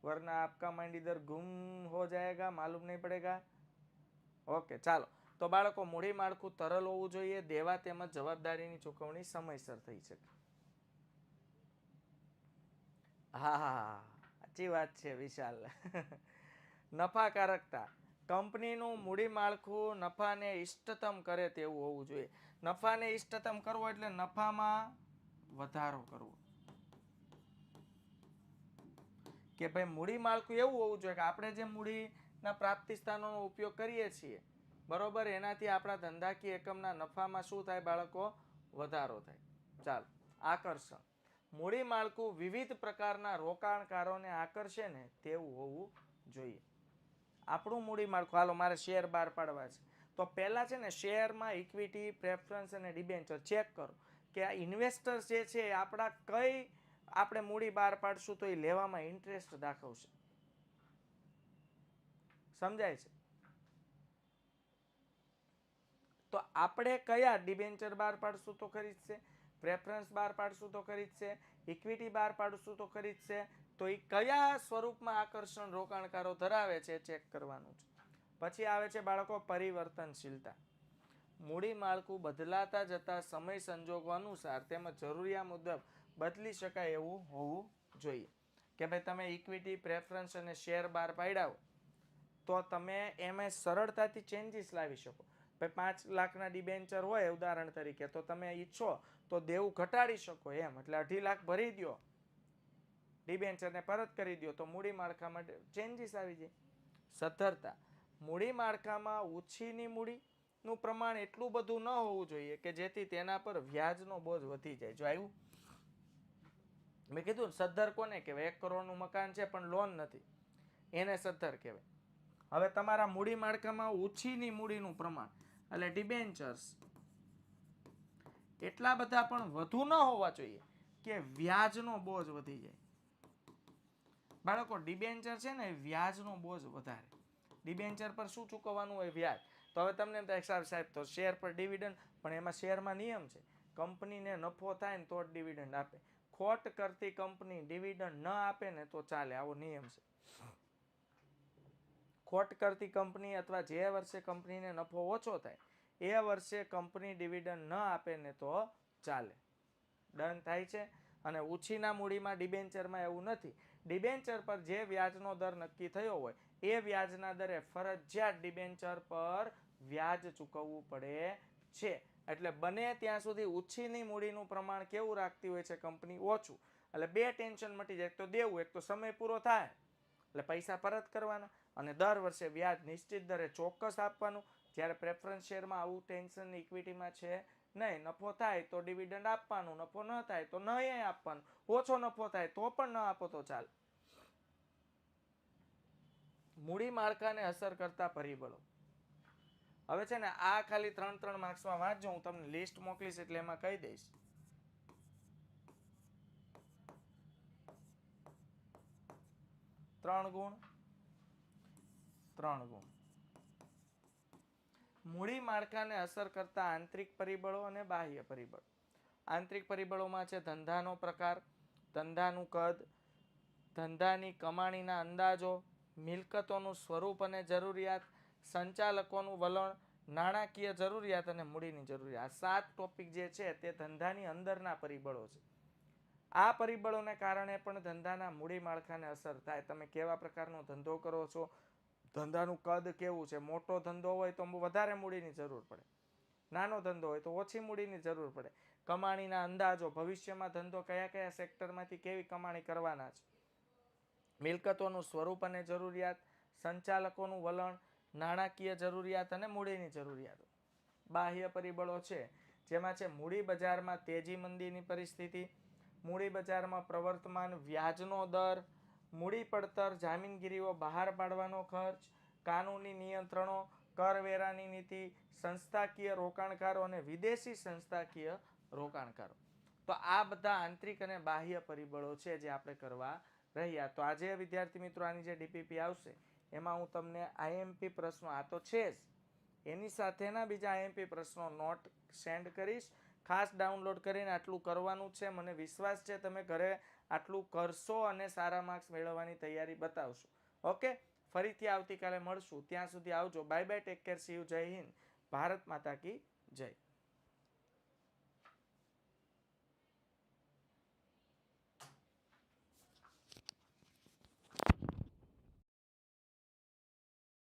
वरना आपका माइंड इधर गुम हो जाएगा, मालूम नहीं पड़ेगा. ઓકે, ચાલો. તો બાળકો, મૂડી માળખું તરલ હોવું જોઈએ, દેવા તેમજ જવાબદારીની ચૂકવણી સમયસર થઈ શકે. હા હા હા, સાચી વાત છે વિશાલ. નફાકારકતા, કંપનીનું મૂડી માળખું નફાને ઇષ્ટતમ કરે તેવું હોવું જોઈએ. નફાને ઇષ્ટતમ કરવો એટલે નફામાં વધારો કરવો. કે ભાઈ મૂડી માળખું એવું હોવું જોઈએ કે આપણે જે મૂડીના પ્રાપ્તિ સ્થાનોનો ઉપયોગ કરીએ છીએ, બરોબર, એનાથી આપણા ધંધાકીય એકમના નફામાં શું થાય બાળકો? વધારો થાય. ચાલો, આકર્ષણ, મૂડી માળખું વિવિધ પ્રકારના રોકાણકારોને આકર્ષે ને તેવું હોવું જોઈએ. આપણું મૂડી માળખું, હાલો મારે શેર બહાર પાડવા છે, તો પહેલા છે ને શેરમાં ઇક્વિટી, પ્રેફરન્સ અને ડિબેન્ચર ચેક કરો કે આ ઇન્વેસ્ટર્સ જે છે આપણા કઈ આપણે મૂડી બહાર પાડશું તો એ લેવામાં ઇન્ટરેસ્ટ દાખવશે. સમજાય છે? તો આપણે કયા ડિબેન્ચર બહાર પાડશું તો ખરીદશે, પ્રેફરન્સ બહાર પાડશું તો ખરીદશે, ઇક્વિટી બહાર પાડશું તો ખરીદશે. તો એ કયા સ્વરૂપમાં આકર્ષણ રોકાણકારો ધરાવે છે ચેક કરવાનું છે. પછી આવે છે બાળકો પરિવર્તનશીલતા. મૂડી માળખું બદલાતા જતા સમય સંજોગો અનુસાર તેમજ જરૂરિયાત મુજબ બદલી શકાય એવું હોવું જોઈએ. કે ભાઈ તમે ઇક્વિટી, પ્રેફરન્સ અને શેર બહાર પાડ્યા તો તમે એમાં સરળતાથી ચેન્જીસ લાવી શકો. ભાઈ 5 લાખના ડિબેન્ચર હોય ઉદાહરણ તરીકે, તો તમે ઈચ્છો તો દેવું ઘટાડી શકો એમ, એટલે 2.5 લાખ ભરી દો, ડિબેન્ચરને પરત કરી દો, તો મૂડી માળખામાં ચેન્જીસ આવી જાય. સદ્ધરતા, મૂડી માળખામાં ઓછીની મૂડીનું પ્રમાણ એટલું બધું ન હોવું જોઈએ કે જેથી તેના પર વ્યાજનો બોજ વધી જાય. જો આવ્યું? મેં કીધું સદ્ધર કોને કહેવાય? 1 કરોડનું મકાન છે પણ લોન નથી, એને સદ્ધર કહેવાય. હવે તમારા મૂડી માળખામાં ઓછીની મૂડીનું પ્રમાણ એટલે ડિબેન્ચર્સ એટલા બધા પણ વધુ ન હોવા જોઈએ કે વ્યાજનો બોજ વધી જાય. બાળકો, ડિબેન્ચર છે ને વ્યાજનો બોજ વધારે. ડિબેન્ચર પર શું ચૂકવવાનું હોય? વ્યાજ. તો હવે તમને એમ થાય સાહેબ તો શેર પર ડિવિડન્ડ, પણ એમાં શેરમાં નિયમ છે, કંપનીને નફો થાય ને તો જ ડિવિડન્ડ આપે. ખોટ કરતી કંપની ડિવિડન્ડ ન આપે ને તો ચાલે, આવો નિયમ છે. ખોટ કરતી કંપની અથવા જે વર્ષે કંપનીને નફો ઓછો થાય એ વર્ષે કંપની ડિવિડન્ડ ન આપે ને તો ચાલે. ડન થાય છે? અને ઓછીના મૂડીમાં ડિબેન્ચરમાં એવું નથી. ડિબેન્ચર પર જે વ્યાજનો દર નક્કી થયો હોય એ વ્યાજના દરે ફરજિયાત ડિબેન્ચર પર વ્યાજ ચૂકવવું પડે છે. એટલે બને ત્યાં સુધી ઓછીની મૂડીનું પ્રમાણ કેવું રાખતી હોય છે કંપની? ઓછું. એટલે 2 ટેન્શન મટી જાય, એક તો દેવું, એક તો સમય પૂરો થાય એટલે પૈસા પરત કરવાના, અને દર વર્ષે વ્યાજ નિશ્ચિત દરે ચોક્કસ આપવાનું. જ્યારે પ્રેફરન્સ શેરમાં આવું ટેન્શન ઇક્વિટીમાં છે નહીં. નફો થાય તો ડિવિડન્ડ આપવાનું, નફો ન થાય તો નહીં આપવાનું, ઓછો નફો થાય તો પણ ન આપો તો ચાલે. મૂડી માળખાને અસર કરતા પરિબળો. હવે છે ને આ ખાલી 3 માર્ક્સમાં વાંચજો, હું તમને લિસ્ટ મોકલીશ એટલે એમાં કહી દઈશ. ત્રણ ગુણ. મૂડી માળખાને અસર કરતા આંતરિક પરિબળો અને બાહ્ય પરિબળો. આંતરિક પરિબળોમાં છે ધંધાનો પ્રકાર, ધંધાનું કદ, ધંધાની કમાણીના અંદાજો, મિલકતોનું સ્વરૂપ અને જરૂરિયાત, સંચાલકોનું વલણ, નાણાકીય જરૂરિયાત અને મૂડીની જરૂરિયાત. 7 ટોપિક જે છે તે ધંધાની અંદરના પરિબળો છે. આ પરિબળોને કારણે પણ ધંધાના મૂડી માળખાને અસર થાય. તમે કેવા પ્રકારનો ધંધો કરો છો, ધંધાનું કદ કેવું છે. મોટો ધંધો હોય તો વધારે મૂડીની જરૂર પડે, નાનો ધંધો હોય તો ઓછી મૂડીની જરૂર પડે. કમાણીના અંદાજો, ભવિષ્યમાં ધંધો કયા કયા સેક્ટરમાંથી કેવી કમાણી કરવાના છે, મિલકતોનું સ્વરૂપ અને જરૂરિયાત, સંચાલકોનું વલણ, નાણાકીય જરૂરિયાત અને મૂડીની જરૂરિયાતો. બાહ્ય પરિબળો છે જેમાં છે મૂડી બજારમાં તેજી મંદીની પરિસ્થિતિ, મૂડી બજારમાં પ્રવર્તમાન વ્યાજનો દર, મૂડી પડતર, જામીનગીરીઓ બહાર પાડવાનો ખર્ચ, કાનૂની નિયંત્રણો, કરવેરાની નીતિ, સંસ્થાકીય રોકાણકારો અને વિદેશી સંસ્થાકીય રોકાણકારો. તો આ બધા આંતરિક અને બાહ્ય પરિબળો છે જે આપણે કરવા રહ્યા. તો આજે વિદ્યાર્થી મિત્રો આની જે ડીપીપી આવશે એમાં હું તમને આઈએમપી પ્રશ્નો, આ તો છે જ, એની સાથેના બીજા આઈએમપી પ્રશ્નો નોટ સેન્ડ કરીશ. ખાસ ડાઉનલોડ કરીને આટલું કરવાનું છે. મને વિશ્વાસ છે તમે ઘરે આટલું કરશો અને સારા માર્ક્સ મેળવવાની તૈયારી બતાવશો. ઓકે, ફરીથી આવતીકાલે મળશું. ત્યાં સુધી આવજો. Bye bye, take care, C you, જય હિન્દ, ભારત માતા કી જય.